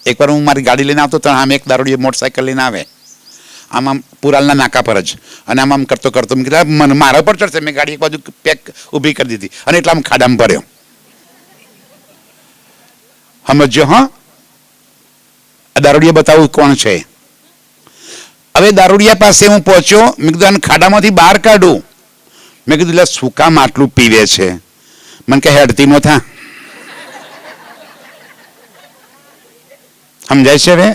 એકવાર હું મારી ગાડી લઈને આવતો તો આમ એક દારૂડિયો મોટરસાઇકલ લઈને આવે, આમ આમ પુરાલના નાકા પર જ, અને આમ આમ કરતો કરતો મેં કીધું મારા પર ચડશે. મેં ગાડી એક બાજુ પેક ઊભી કરી દીધી અને એટલા આમ ખાડામાં ભર્યો. સમજો? હા, દારૂડિયા બતાવું કોણ છે. હવે દારૂડિયા પાસે હું પહોંચ્યો, મેં કીધું આને ખાડામાંથી બહાર કાઢું. મેં કીધું એટલે શું કામ આટલું પીવે છે? મને કે હેડતી નો થા. સમજાય છે? હવે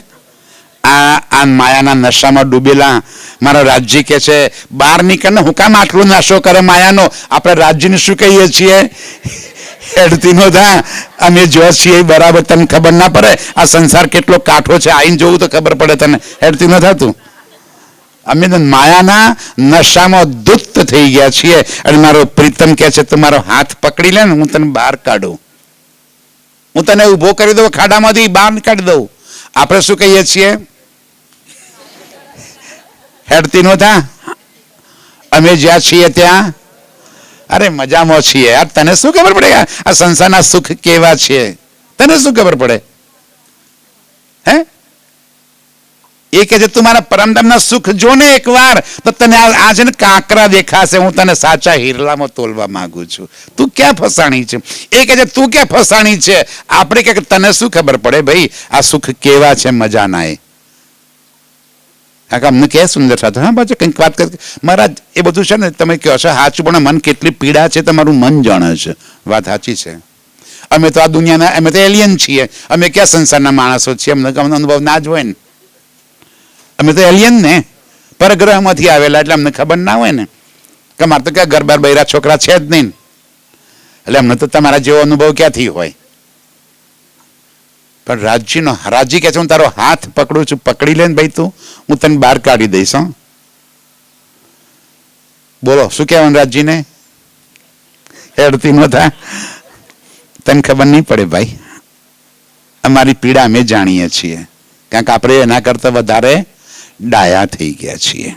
આ માયાના નશામાં ડૂબેલા મારા રાજ્ય કે છે બહાર નીકળ ને, હું કામ આટલો નશો કરે માયાનો? આપણે રાજ્યને શું કહીએ છીએ? હેડતી નો થા. અમે જો છીએ બરાબર, તને ખબર ના પડે આ સંસાર કેટલો કાઠો છે? આઈને જોવું તો ખબર પડે તને. હેડતી ન થતું. અમે માયાના નશામાં ધૂત થઈ ગયા છીએ. અને મારો પ્રીતમ કે છે તું મારો હાથ પકડી લે ને, હું તને બહાર કાઢું, હું તને ઉભો કરી દઉં, ખાડામાંથી બહાર કાઢી દઉં. આપણે શું કહીએ છીએ? હેડતી નો થા. અમે જ્યાં છીએ ત્યાં અરે મજામાં છીએ યાર. તને શું ખબર પડે આ સંસારના સુખ કેવા છે? તને શું ખબર પડે? હે? એ કે છે તું મારા પરમધામના સુખ જો ને એકવાર, તો તને આ છે ને કાંકરા દેખાશે. હું તને સાચા હીરલામાં તોલવા માંગુ છું. તું ક્યાં ફસાણી છે? એ કે છે તું ક્યાં ફસાણી છે? આપણે કે તને શું ખબર પડે ભાઈ આ સુખ કેવા છે, મજાના? અમને કે સુંદર થતો. હા પાછું કંઈક વાત કર મહારાજ, એ બધું છે ને તમે કહો છો સાચું, પણ મન કેટલી પીડા છે તમારું મન જાણે છે. વાત સાચી છે. અમે તો આ દુનિયાના, અમે તો એલિયન છીએ. અમે ક્યાં સંસારના માણસો છીએ? અમને અનુભવ ના જ હોય ને. અમે તો એલિયન ને, પરગ્રહમાંથી આવેલા, એટલે અમને ખબર ના હોય ને કે મારે તો ક્યાં ઘર બાર બૈરા છોકરા છે જ નહીં. એટલે અમને તો તમારા જેવો અનુભવ ક્યાંથી હોય? પણ રાજ્યનો રાજ્ય કે છે હું તારો હાથ પકડું છું, પકડી લે ને ભાઈ તું, હું તને બહાર કાઢી દઈશ. હો, બોલો શું કહેવાનું રાજ્યને? હેડતી ન થા. તને ખબર નહીં પડે ભાઈ. અમારી પીડા અમે જાણીએ છીએ, કારણ કે આપણે એના કરતા વધારે ડાયા થઈ ગયા છીએ.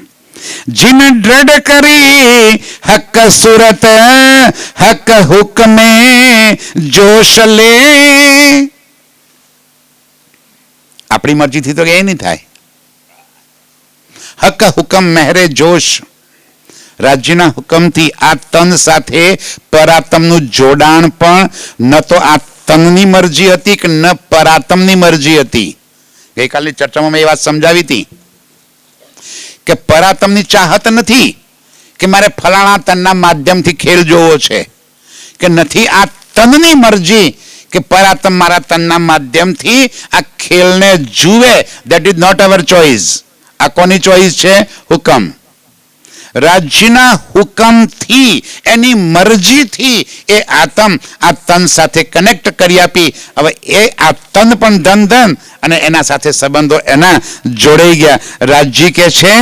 જીન દ્રઢ કરી હક સુરત હક હુકમે જોશ લે. આપણી મરજીથી તો એ નહીં થાય. હક હુકમ મહેરે જોશ. રાજ્યના હુકમથી આ તન સાથે પરાતમનું જોડાણ પણ ન તો આ તનની મરજી હતી કે ન પરાતમની મરજી હતી. ગઈકાલની ચર્ચામાં મેં એ વાત સમજાવી હતી કે પરાતમની ચાહત નથી કે મારે ફલાણા તનના માધ્યમથી ખેલ જોવો છે, કે નથી આ તનની મરજી કે પરાતમ મારા તનના માધ્યમથી આ ખેલને જુએ. That is not our choice. આ કોની ચોઇસ છે? હુકમ. રાજ્યના હુકમથી, એની મરજીથી એ આત્મ આ તન સાથે કનેક્ટ કરી આપી. હવે એ આ તન પણ ધન ધન અને એના સાથે સંબંધો એના જોડાઈ ગયા. રાજ્ય કે છે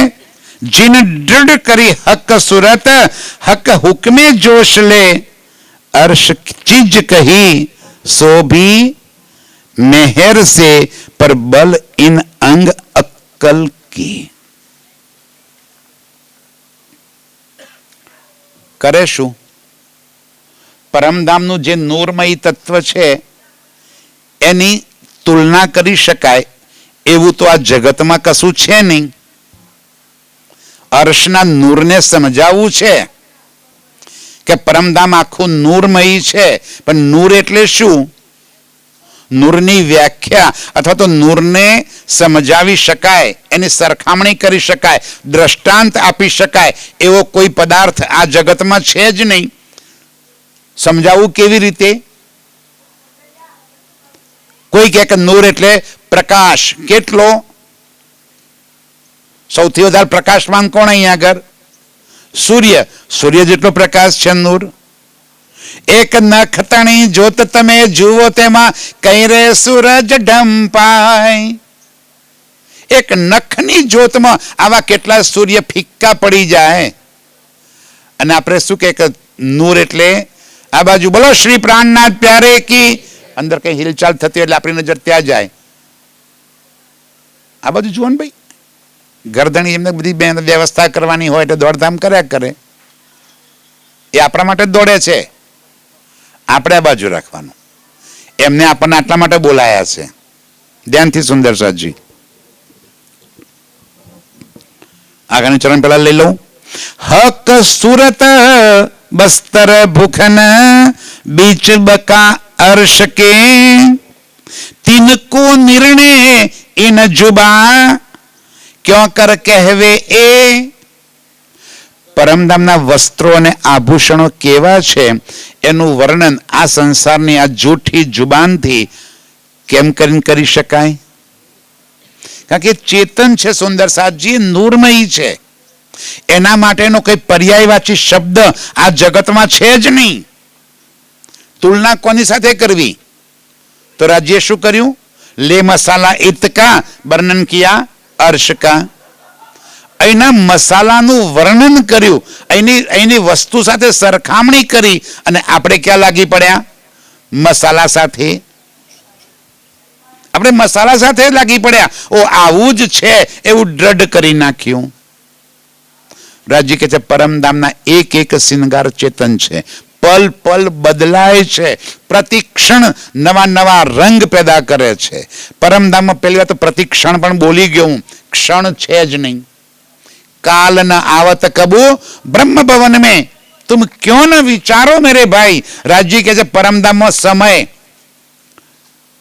જીન દૃઢ કરી હક સુરત હક હુકમે જોશ લે. अर्श चीज कही सो भी मेहर से पर बल इन अंग अक्कल की. કરે શું? પરમધામનું જે નૂરમય તત્વ છે એની તુલના કરી શકાય એવું તો આ જગતમાં કશું છે નહીં. અર્શના નૂરને સમજાવવું છે કે પરમધામ આખું નૂરમય છે, પણ નૂર એટલે શું? નૂરની વ્યાખ્યા અથવા તો નૂરને સમજાવી શકાય, એની સરખામણી કરી શકાય, દ્રષ્ટાંત આપી શકાય એવો કોઈ પદાર્થ આ જગતમાં છે જ નહીં. સમજાવવું કેવી રીતે? કોઈ કહે કે નૂર એટલે પ્રકાશ. કેટલો? સૌથી વધારે પ્રકાશમાન કોણ અહીંયા આગળ? સૂર્ય. સૂર્ય જેટલો પ્રકાશ છે નૂર. એક નખતણી જોત તમે જુઓ તેમાં કઈ રે સૂરજ ઢંપાય. એક નખની જોતમાં આવા કેટલા સૂર્ય ફિક્કા પડી જાય. અને આપણે શું કે નૂર એટલે આ બાજુ બોલો શ્રી પ્રાણનાથ પ્યારે કી, અંદર કઈ હિલચાલ થતી એટલે આપણી નજર ત્યાં જાય. આ બાજુ જુઓ ને ભાઈ, ગરદણી એમને બધી વ્યવસ્થા કરવાની હોય એટલે દોડધામ કર્યા કરે. એ આપણા માટે જ દોડે છે, આપણે આ બાજુ રાખવાનું. એમને આપણને આટલા માટે બોલાયા છે. ધ્યાનથી સુંદર સાજી આગળનું ચરણ પેલા લઈ લઉં. હક સુરત બસ્તર ભૂખન બીચ બકા अर्श के तिनको निर्णय इन जुबा क्यों कर कहवे ए. પરમધામના વસ્ત્રો અને આભૂષણો કેવા છે એનું વર્ણન આ સંસારની આ જૂઠી જુબાનથી કેમ કરીને કરી શકાય? કારણ કે ચેતન છે સુંદર સાજી, નૂરમયી છે. એના માટેનો કઈ પર્યાયવાચી શબ્દ આ જગતમાં છે જ નહીં. તુલના કોની સાથે કરવી? તો રાજ્ય શું કર્યું? લે મસાલા ઇતકા વર્ણન કિયા અર્શ કા. અહીંના મસાલાનું વર્ણન કર્યું, અહીંની વસ્તુ સાથે સરખામણી કરી અને આપણે ક્યાં લાગી પડ્યા? મસાલા સાથે. આપણે મસાલા સાથે લાગી પડ્યા. ઓ આવું જ છે એવું દ્રઢ કરી નાખ્યું. રાજ્ય કે છે પરમધામના એક એક શિંગાર ચેતન છે, પલ પલ બદલાય છે, પ્રતિક્ષણ નવા નવા રંગ પેદા કરે છે. પરમધામમાં પહેલી વાર તો પ્રતિક્ષણ પણ બોલી ગયો હું, ક્ષણ છે જ નહીં. काल न आवत कबू ब्रह्म भवन में तुम क्यों न विचारो मेरे भाई. राज्य के છે પરમધામમાં સમય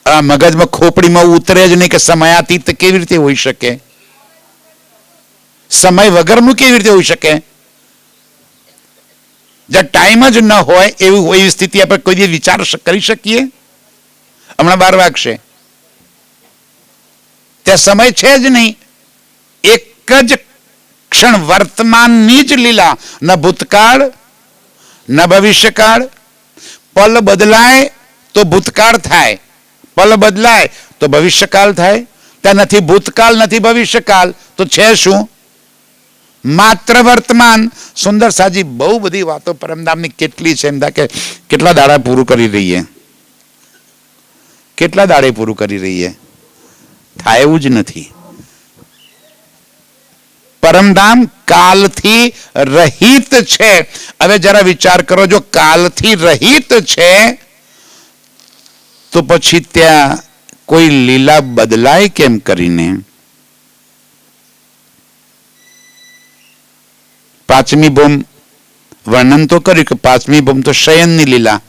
આ મગજમાં ખોપડીમાં ઉતરે જ નહીં કે સમયાતીત કેવી રીતે હોઈ શકે, સમય વગરનું કેવી રીતે હોઈ શકે. જ્યાં ટાઈમ જ ન હોય એવી સ્થિતિ આપણે કોઈ દિવસ વિચાર કરી શકીએ? હમણાં 12 વાગશે, ત્યાં સમય છે જ નહીં. એક જ ક્ષણ વર્તમાનની જ લીલા, ન ભૂતકાળ ન ભવિષ્યકાળ. પલ બદલાય તો ભૂતકાળ થાય, પલ બદલાય તો ભવિષ્યકાળ થાય. ત્યાં નથી ભૂતકાળ નથી ભવિષ્યકાળ, તો છે શું? માત્ર વર્તમાન. સુંદર સાજી બહુ બધી વાતો પરમધામની કેટલી છે, એમ થાય કે કેટલા દાડા પૂરું કરી રહીએ, કેટલા દાડે પૂરું કરી રહીએ, થાય એવું જ નથી. પરમધામ કાલથી રહિત છે. હવે જરા વિચાર કરો, જો કાલથી રહિત છે તો પછી ત્યાં કોઈ લીલા બદલાય કેમ કરીને? પાંચમી ભૂમ વર્ણન તો કર્યું કે પાંચમી ભૂમ તો શયનની લીલા,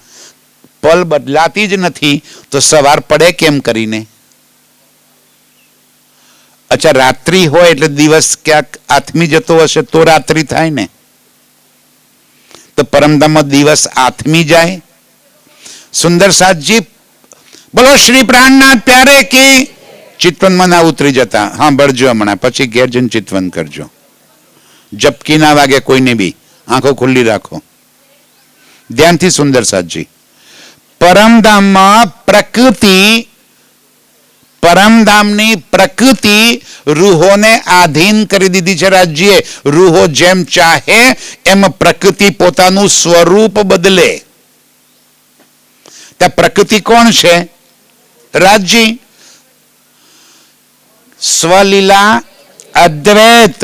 પલ બદલાતી જ નથી તો સવાર પડે કેમ કરીને? અચ્છા, રાત્રિ હોય એટલે દિવસ ક્યાંક આથમી જતો હશે તો રાત્રિ થાય ને. તો પરમધામમાં દિવસ આથમી જાય? સુંદર સાજી બોલો શ્રી પ્રાણનાથ પ્યારે કી. ચિતવનમાં ના ઉતરી જતા, હા બળજો હમણાં, પછી ઘેર જઈને ચિતવન કરજો. ઝપકી ના વાગે કોઈને બી, આંખો ખુલ્લી રાખો. ધ્યાનથી સુંદર સાજી. પરમધામમાં પ્રકૃતિ, પરમધામની પ્રકૃતિ રૂહોને આધીન કરી દીધી છે રાજ્યે. રૂહો જેમ ચાહે એમ પ્રકૃતિ પોતાનું સ્વરૂપ બદલે. ત્યાં પ્રકૃતિ કોણ છે? રાજ્ય. સ્વલીલા અદ્વૈત.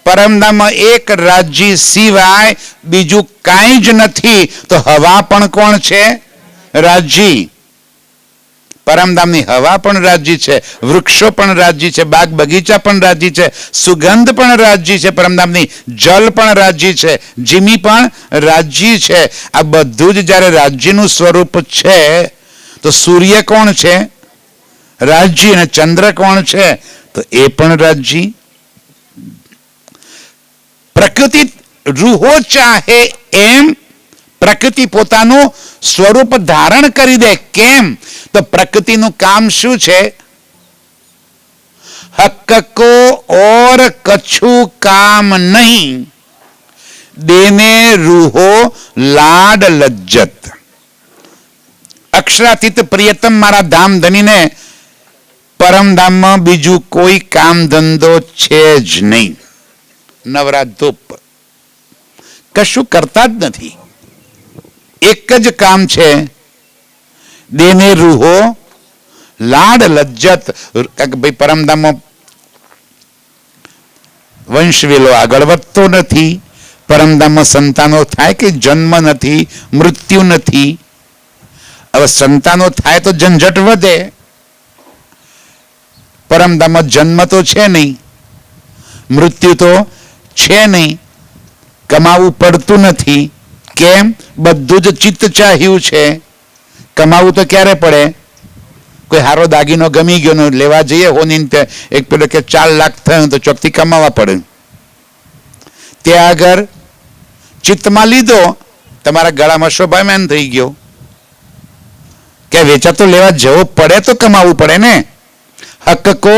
પરમધામમાં એક રાજ્ય સિવાય બીજું કાંઈ જ નથી. તો હવા પણ કોણ છે? રાજ્ય. પરમધામની હવા પણ રાજ્ય છે, વૃક્ષો પણ રાજ્ય છે, બાગ બગીચા પણ રાજ્ય છે, સુગંધ પણ રાજ્ય છે પરમધામની, જલ પણ રાજ્ય છે, જીમી પણ રાજ્ય છે. આ બધું જ જ્યારે રાજ્યનું સ્વરૂપ છે તો સૂર્ય કોણ છે? રાજ્ય. અને ચંદ્ર કોણ છે? તો એ પણ રાજ્ય. પ્રકૃતિ રૂહો ચાહે એમ પ્રકૃતિ પોતાનું સ્વરૂપ ધારણ કરી દે. કેમ? તો પ્રકૃતિનું કામ શું છે? હક કો ઓર કછુ કામ નહીં, દેને રૂહો લાડ લજ્જત. અક્ષરાતીત પ્રિયતમ મારા ધામ ધનીને પરમધામમાં બીજું કોઈ કામ ધંધો છે જ નહીં. નવરા ધૂપ કશું કરતા જ નથી. એક જ કામ છે, દેને રૂહો લાડ લજ્જત. ભાઈ પરમધામમાં વંશ વેલો આગળ વધતો નથી, પરમધામમાં સંતાનો થાય કે જન્મ નથી, મૃત્યુ નથી. હવે સંતાનો થાય તો ઝંઝટ વધે, પરમધામમાં જન્મ તો છે નહીં, મૃત્યુ તો છે નહીં, કમાવું પડતું નથી. કેમ? બધું જ ચિત્ત ચાહ્યું છે. કમાવું તો ક્યારે પડે? કોઈ હારો દાગીનો ગમી ગયો લેવા જઈએ હોની એક પેલો કે 4 લાખ થયું તો ચોકથી કમાવા પડે. ત્યાં આગળ ચિત્તમાં લીધો, તમારા ગળામાં શોભામાન થઈ ગયો કે વેચા તો લેવા જવો પડે તો કમાવું પડે ને. હક કો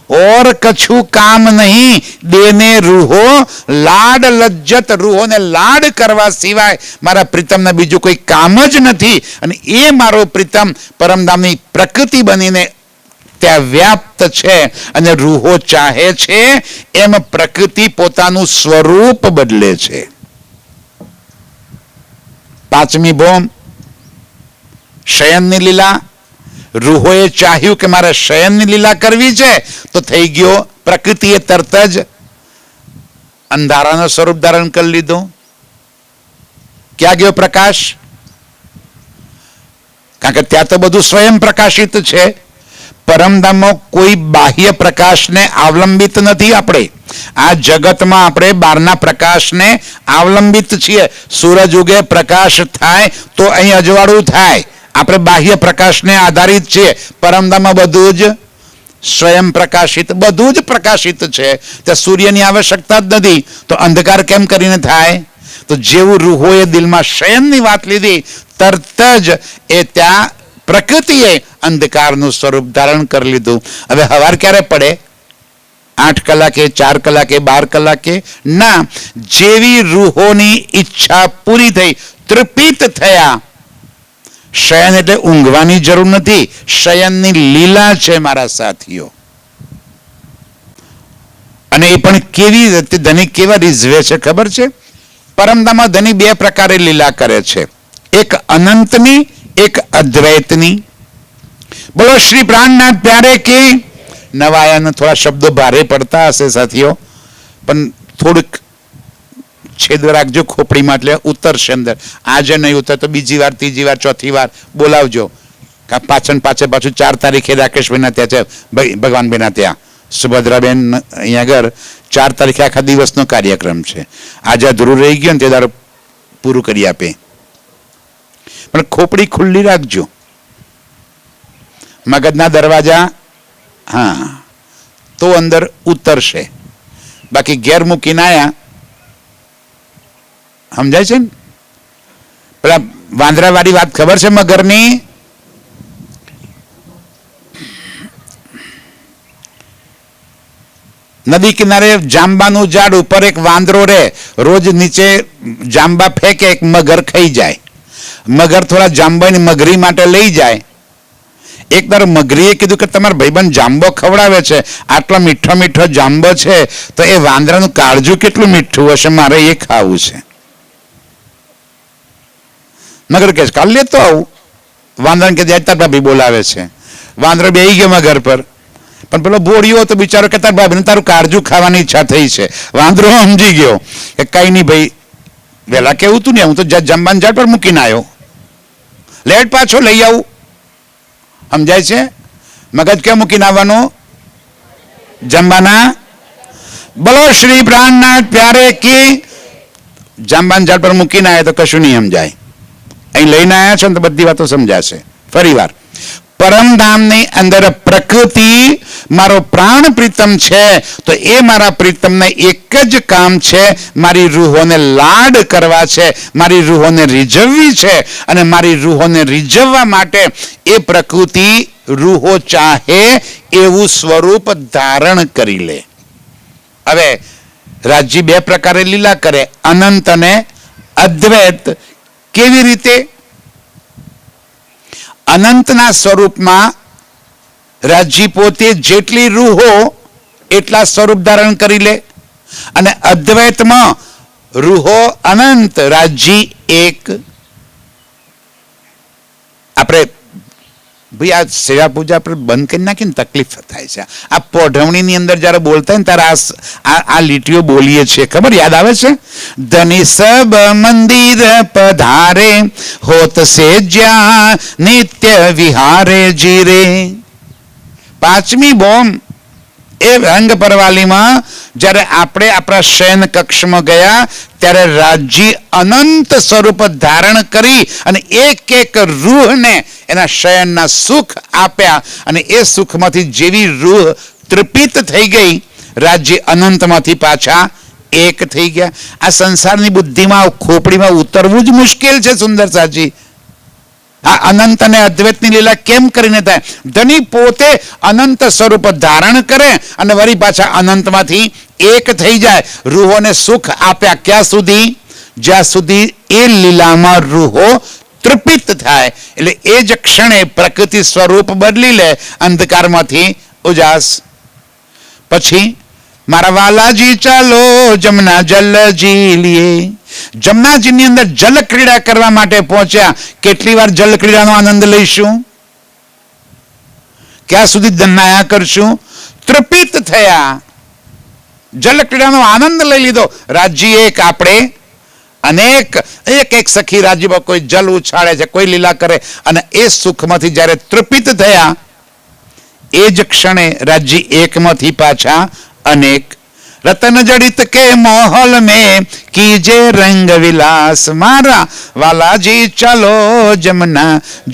और कछु काम नहीं, देने रूहो लाड लज्जत. रूहोने लाड करवा सिवाय मारा प्रीतमने बीजું કોઈ કામ જ નથી. અને એ મારો પ્રીતમ પરમધામની પ્રકૃતિ બનીને ત્યાં વ્યાપ્ત છે અને રૂહો ચાહે છે એમ પ્રકૃતિ પોતાનું સ્વરૂપ બદલે છે. 5મી ભોમ શયનની લીલા. રૂહોએ ચાહ્યું કે મારે શયનની લીલા કરવી છે તો થઈ ગયો, પ્રકૃતિએ તરત જ અંધારાનું સ્વરૂપ ધારણ કરી લીધું. ક્યાં ગયો પ્રકાશ? કારણ કે ત્યાં તો બધું સ્વયં પ્રકાશિત છે. પરમધામમાં કોઈ બાહ્ય પ્રકાશને અવલંબિત નથી. આપણે આ જગતમાં આપણે બહારના પ્રકાશને અવલંબિત છીએ. સૂરજ ઉગે પ્રકાશ થાય તો અહીં અજવાળું થાય. આપણે બાહ્ય પ્રકાશને આધારિત છીએ. પરમધામમાં બધું જ સ્વયં પ્રકાશિત, બધું જ પ્રકાશિત છે. ત્યાં સૂર્યની આવશ્યકતા જ નથી. તો અંધકાર કેમ કરીને થાય? તો જેવું રૂહોએ દિલમાં શયનની વાત લીધી તરત જ એ ત્યાં પ્રકૃતિએ અંધકારનું સ્વરૂપ ધારણ કરી લીધું. હવે હવાર ક્યારે પડે? 8 કલાકે, 4 કલાકે, 12 કલાકે? ના, જેવી રૂહોની ઈચ્છા પૂરી થઈ, તૃપિત થયા. શયન એટલે ઊંઘવાની જરૂર નથી, શયનની લીલા છે મારા સાથીઓ. અને એ પણ કેવી રીતે ધનિક કેવા રીઝવે છે ખબર છે? પરમધામમાં ધની 2 પ્રકારે લીલા કરે છે, એક અનંતની, એક અદ્વૈતની. બોલો શ્રી પ્રાણનાથ પ્યારે કે. નવાયાના થોડા શબ્દો ભારે પડતા હશે સાથીઓ, પણ થોડુંક છેદ રાખજો ખોપડીમાં, એટલે ઉતરશે અંદર. આજે નહીં ઉતર તો બીજી વાર, ત્રીજી વાર, ચોથી વાર બોલાવજો. પાછળ પાછું 4 તારીખે રાકેશભાઈના ત્યાં છે, ભગવાનભાઈના ત્યાં, સુભદ્રાબેન અહીંયા આગળ 4 તારીખે આખા દિવસનો કાર્યક્રમ છે. આજે અધૂરું રહી ગયું ને તે દાડો પૂરું કરી આપે. પણ ખોપડી ખુલ્લી રાખજો, મગજના દરવાજા હા તો અંદર ઉતરશે. બાકી ઘેર મૂકીને આયા, સમજાય છે ને? પેલા વાંદરા વાળી વાત ખબર છે મગરની? નદી કિનારે જાંબાનું ઝાડ ઉપર એક વાંદરો રહે, રોજ નીચે જાંબા ફેંકે, એક મગર ખાઈ જાય. મગર થોડા જાંબાની મગરી માટે લઈ જાય. એક દર મગરીએ કીધું કે તમારા ભાઈબંધ જાંબો ખવડાવે છે, આટલો મીઠો મીઠો જાંબો છે તો એ વાંદરાનું કાળજું કેટલું મીઠું હશે, મારે એ ખાવું છે. મગર કે કાલ લેતો આવું. વાંદરાને કે તાર ભાભી બોલાવે છે. વાંદરો બેહી ગયો મગર પર, પણ પેલો ભોળિયો તો બિચારો કે તાર ભાભીને તારું કાળજું ખાવાની ઈચ્છા થઈ છે. વાંદરો સમજી ગયો કે કઈ નહીં ભાઈ, વહેલા કેવું તું ને, હું તો જમવાનું ઝાડ પર મૂકીને આવ્યો, લેટ પાછો લઈ આવું. સમજાય છે? મગજ ક્યાં મૂકીને આવવાનું? જમવાના. બોલો શ્રી પ્રાણનાથ પ્યારે કી. જાંબાના ઝાડ પર મૂકીને આવ્યા તો કશું નહીં સમજાય. અહીં લઈને આવ્યા છો ને તો બધી વાતો સમજાશે. ફરી વાર, પરમધામની અંદર પ્રકૃતિ મારો પ્રાણ પ્રીતમ છે તો એ મારા પ્રીતમને એક જ કામ છે, મારી રૂહોને લાડ કરવા છે, મારી રૂહોને રીઝવવી છે. અને મારી રૂહોને રીઝવવા માટે એ પ્રકૃતિ રૂહો ચાહે એવું સ્વરૂપ ધારણ કરી લે. હવે રાજજી 2 પ્રકારે લીલા કરે, અનંત અને અદ્વૈત. કેવી રીતે? અનંતના સ્વરૂપમાં રાજજી પોતે જેટલી રૂહો એટલા સ્વરૂપ ધારણ કરી લે, અને અદ્વૈતમાં રૂહો અનંત, રાજ્ય એક. આપણે ભાઈ આ સેવા પૂજા પર બંધ કરી નાખીને તકલીફ થાય છે. આ પોઢવણીની અંદર જયારે બોલતા હોય ને ત્યારે આ લીટીઓ બોલીએ છીએ, ખબર યાદ આવે છે? ધની સબ મંદિર પધારે, હોત સે જ્યાં નિત્ય વિહારે જીરે. પાંચમી બોમ્બ એ રંગ પરવાલીમાં જ્યારે આપણે આપણા શયન કક્ષમાં ગયા ત્યારે રાજ્ય અનંત સ્વરૂપ ધારણ કરી અને એક એક રૂહને એના શયનના સુખ આપ્યા અને એ સુખમાંથી જેવી રૂહ તૃપિત થઈ ગઈ, રાજ્ય અનંતમાંથી પાછા એક થઈ ગયા. આ સંસારની બુદ્ધિમાં ખોપડીમાં ઉતરવું જ મુશ્કેલ છે સુંદર સાજી. આ અનંત અને અદ્વૈતની લીલા કેમ કરીને થાય? ધની પોતે અનંત સ્વરૂપ ધારણ કરે અને વળી પાછા અનંતમાંથી એક થઈ જાય. રૂહોને સુખ આપ્યા ક્યાં સુધી? જ્યાં સુધી એ લીલામાં રૂહો તૃપિત થાય. એટલે એ જ ક્ષણે પ્રકૃતિ સ્વરૂપ બદલી લે, અંધકારમાંથી ઉજાસ. પછી મારા વાલાજી ચાલો જમના જલજી લીએ. જમનાજીની અંદર જલ ક્રીડા કરવા માટે પહોંચ્યા. કેટલી વાર જલ ક્રીડાનો આનંદ લઈશું? ક્યાં સુધી દન્નાયા કરશું? તૃપિત થયા, જલ ક્રીડાનો આનંદ લઈ લીધો. રાજ્ય એક, આપણે અનેક. એક એક સખી રાજ્યમાં કોઈ જલ ઉછાળે છે, કોઈ લીલા કરે અને એ સુખમાંથી જ્યારે તૃપિત થયા એ જ ક્ષણે રાજ્ય એકમાંથી પાછા અનેક. રતન જડિત કે મોહલ में कीजे रंग विलास, मारा वालाजी चलो जमुना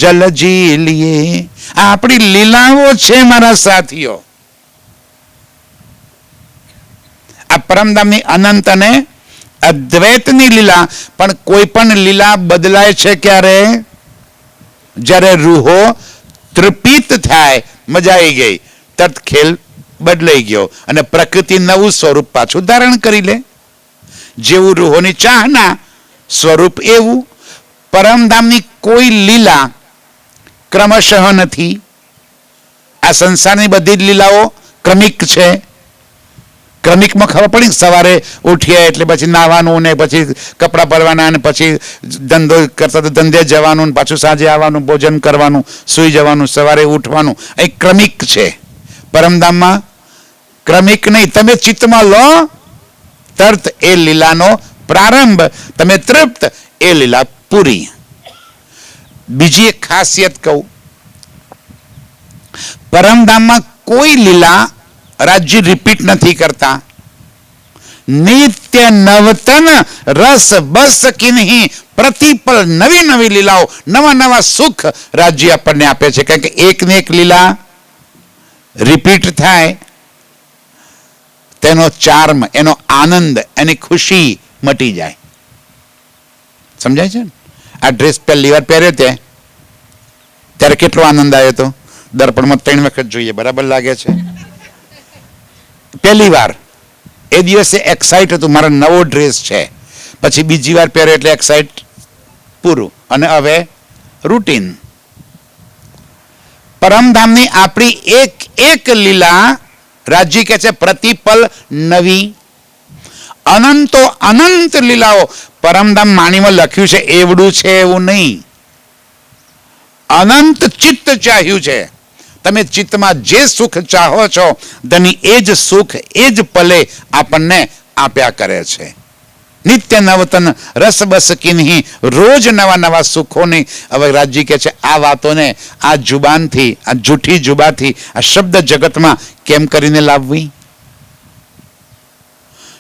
जलजी लिए. આ આપણી લીલાઓ છે મારા સાથીઓ. આ પરમધામની અનંત અને અદ્વૈતની લીલા. પણ કોઈ પણ લીલા બદલાય છે ક્યારે? જ્યારે રૂહો તૃપિત થાય. મજા આવી ગઈ, તરત ખેલ બદલાઈ ગયો અને પ્રકૃતિ નવું સ્વરૂપ પાછું ધારણ કરી લે. જેવું રૂહોની ચાહના સ્વરૂપ એવું. પરમધામની કોઈ લીલા ક્રમશઃ નથી. આ સંસારની બધી જ લીલાઓ ક્રમિક છે. ક્રમિકમાં ખબર પડી, સવારે ઉઠીએ એટલે પછી નાહવાનું ને પછી કપડાં ભરવાના ને પછી ધંધો કરતા તો ધંધે જવાનું ને પાછું સાંજે આવવાનું, ભોજન કરવાનું, સૂઈ જવાનું, સવારે ઉઠવાનું. એ ક્રમિક છે. પરમધામમાં ક્રમિક નહીં. તમે ચિત્તમાં લો તરત એ લીલાનો પ્રારંભ, તમે તૃપ્ત એ લીલા પૂરી. બીજી એક ખાસિયત કહું, પરમધામમાં કોઈ લીલા રાજ્ય રિપીટ નથી કરતા. નિત્ય નવતન રસ બસ કિન્હી, પ્રતિપલ નવી નવી લીલાઓ, નવા નવા સુખ રાજ્ય આપણને આપે છે. કારણ કે એક ને એક લીલા રિપીટ થાય તેનો ચાર્મ, એનો આનંદ, એની ખુશી મટી જાય. સમજાય છે ને? આ ડ્રેસ પહેલી વાર પહેર્યો ત્યારે કેટલો આનંદ આવ્યો હતો. દર્પણમાં 3 વખત જોઈએ, બરાબર લાગે છે. પહેલી વાર એ દિવસે એક્સાઇટ હતું, મારો નવો ડ્રેસ છે. પછી બીજી વાર પહેર્યો એટલે એક્સાઇટ પૂરું અને હવે રૂટીન. પરમધામની આપણી એક એક લીલા રાજ્ય કહે છે પ્રતિપલ નવી. અનંતો અનંત લીલાઓ. પરમધામ માણીમાં લખ્યું છે એવડું છે એવું નહીં. અનંત ચિત્ત ચાહ્યું છે. તમે ચિત્તમાં જે સુખ ચાહો છો ધની એ જ સુખ એ જ પલે આપણને આપ્યા કરે છે. નિત્ય નવતન રસ બસ કિન્હી, રોજ નવા નવા સુખોની. હવે રાજજી કહે છે આ વાતોને આ જુબાનથી, આ જૂઠી જુબાથી, આ શબ્દ જગતમાં કેમ કરીને લાવવી?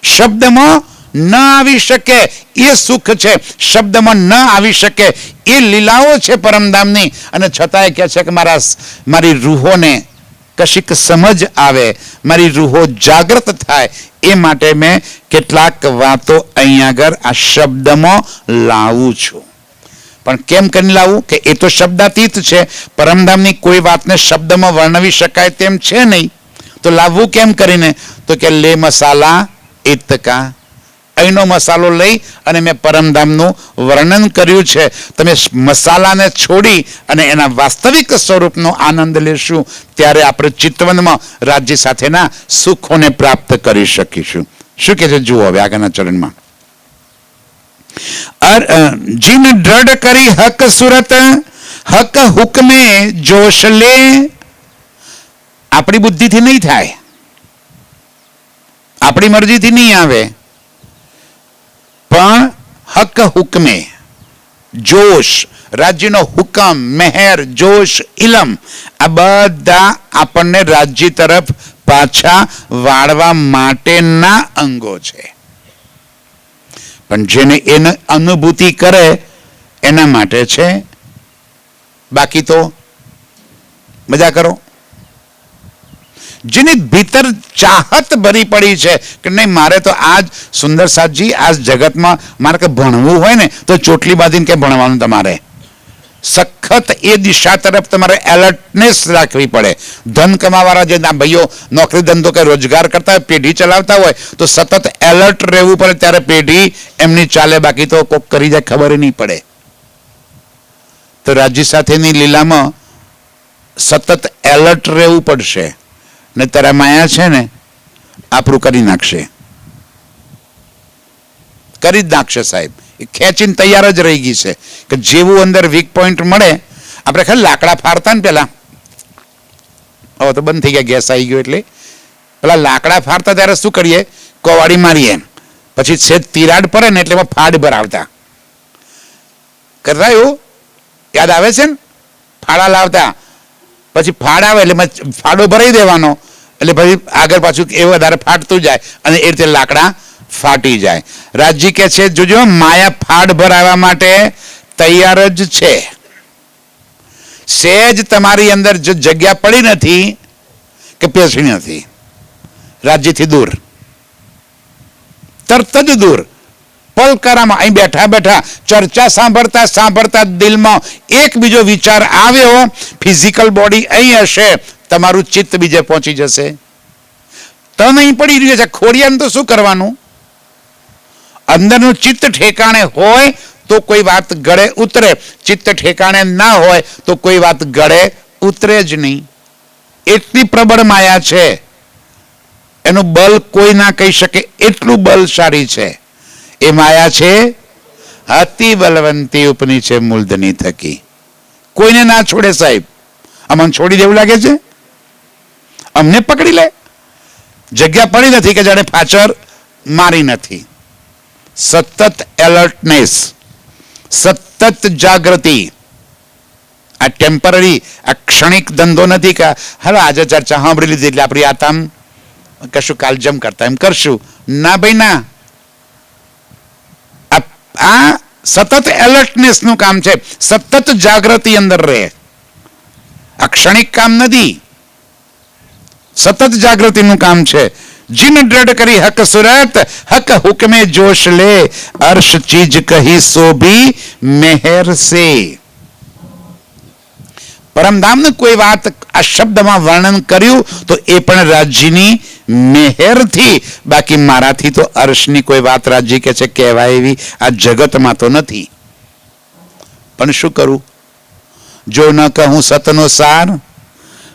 શબ્દમાં ન આવી શકે એ સુખ છે, શબ્દમાં ન આવી શકે એ લીલાઓ છે પરમધામની. અને છતાંય કહે છે કે મારી રૂહોને કશીક સમજ આવે, મારી રૂહો જાગૃત થાય એ માટે મેં કેટલાક વાતો અહીંયા આગળ આ શબ્દમાં લાવું છું. પણ કેમ કરીને લાવું? કે એ તો શબ્દાતીત છે. પરમધામની કોઈ વાતને શબ્દમાં વર્ણવી શકાય તેમ છે નહીં. તો લાવવું કેમ કરીને? તો કે લે મસાલા ઇતકા. અહીંનો મસાલો લઈ અને મેં પરમધામનું વર્ણન કર્યું છે. તમે મસાલાને છોડી અને એના વાસ્તવિક સ્વરૂપનો આનંદ લેશું ત્યારે આપણે ચિતવનમાં રાજ્ય સાથેના સુખોને પ્રાપ્ત કરી શકીશું. શું કહે છે જુઓ હવે આગળના ચરણમાં. જીન દ્રઢ કરી હક સુરત, હક હુકમે જોશ લે. આપણી બુદ્ધિથી નહીં થાય, આપણી મરજીથી નહીં આવે, પણ હક હુકમે જોશ, રાજ્યનો હુકમ, મહેર, જોશ, ઇલમ, આ બધા આપણને રાજ્ય તરફ પાછા વાળવા માટેના અંગો છે. પણ જેને એને અનુભૂતિ કરે એના માટે છે. બાકી તો મજા કરો. જેની ભીતર ચાહત ભરી પડી છે કે નહીં મારે તો આજ સુંદર સાથજી આ જગતમાં મારે કે ભણવું હોય ને તો ચોટલી બાંધીને કે ભણવાનું, તમારે સખત એ દિશા તરફ તમારે એલર્ટનેસ રાખવી પડે. ધન કમાવાળા જે ભાઈઓ નોકરી ધંધો કે રોજગાર કરતા હોય, પેઢી ચલાવતા હોય તો સતત એલર્ટ રહેવું પડે, ત્યારે પેઢી એમની ચાલે. બાકી તો કોક કરી જાય ખબર નહીં પડે. તો રાજ્ય સાથેની લીલામાં સતત એલર્ટ રહેવું પડશે. ને તારા માયા છે ને આપણું કરી નાખશે, કરી જ નાખશે સાહેબ. એ ખેંચીને તૈયાર જ રહી ગઈ છે કે જેવું અંદર વીક પોઈન્ટ મળે. આપણે ખાલી લાકડા ફાડતા ને પેલા, હવે તો બંધ થઈ ગયા, ગેસ આવી ગયો એટલે પેલા લાકડા ફાડતા ત્યારે શું કરીએ, કોવાડી મારીએ, પછી છેદ તિરાડ પડે ને એટલે એમાં ફાડ ભરાવતા. કરતા એવું યાદ આવે છે ને? ફાડા લાવતા, પછી ફાડ આવે એટલે ફાડો ભરાઈ દેવાનો, એટલે પછી આગળ પાછું એ વધારે ફાટતું જાય અને એ રીતે લાકડા ફાટી જાય. રાજજી કે છે જોજો માયા ફાડ ભરાવા માટે તૈયાર જ છે. સહેજ તમારી અંદર જો જગ્યા પડી નથી કે પેસી નથી, રાજ્યથી દૂર, તરત જ દૂર. પલકારામાં અહીં બેઠા બેઠા ચર્ચા સાંભળતા સાંભળતા દિલમાં એક બીજો વિચાર આવ્યો, ફિઝિકલ બોડી અહીં હશે, તમારું ચિત્ત બીજે પહોંચી જશે. તો નહીં પડી રહ્યું છે ખોડિયાને તો શું કરવાનું? અંદરનું ચિત્ત ઠેકાણે હોય તો કોઈ વાત ગળે ઉતરે, ચિત્ત ઠેકાણે ના હોય તો કોઈ વાત ગળે ઉતરે જ નહીં. એટલી પ્રબળ માયા છે, એનું બલ કોઈ ના કહી શકે એટલું બલશાળી છે. એ માયા છે અતિ બલવંતી ઉપની છે મૂલધની થકી. કોઈને ના છોડે સાહેબ. અમને છોડી દેવું લાગે છે? અમને પકડી લે. જગ્યા પડી નથી કે જાણે પાછળ મારી નથી. સતત એલર્ટનેસ, સતત જાગૃતિ. આ ટેમ્પરરી, આ ક્ષણિક ધંધો નથી કે હાલો આજે ચર્ચા સાંભળી લીધી એટલે આપણી આતામ કશું કાલજમ કરતા એમ કરશું. ના ભાઈ ના. આ સતત એલર્ટનેસ નું કામ છે, સતત જાગૃતિ અંદર રહે. આ ક્ષણિક કામ નથી, સતત જાગૃતિનું કામ છે. જીન દ્રઢ કરી હક સુરત, હક હુકમે જોશ લે, અર્શ ચીજ કહી સોભી મેહર સે. પરમધામનું કોઈ વાત આ શબ્દમાં વર્ણન કર્યું તો એ પણ રાજ્યની મેહરથી, બાકી મારાથી તો અર્શની કોઈ વાત રાજ્ય કે છે કહેવાય એવી આ જગતમાં તો નથી. પણ શું કરું? જો ન કહું સતનો સાર,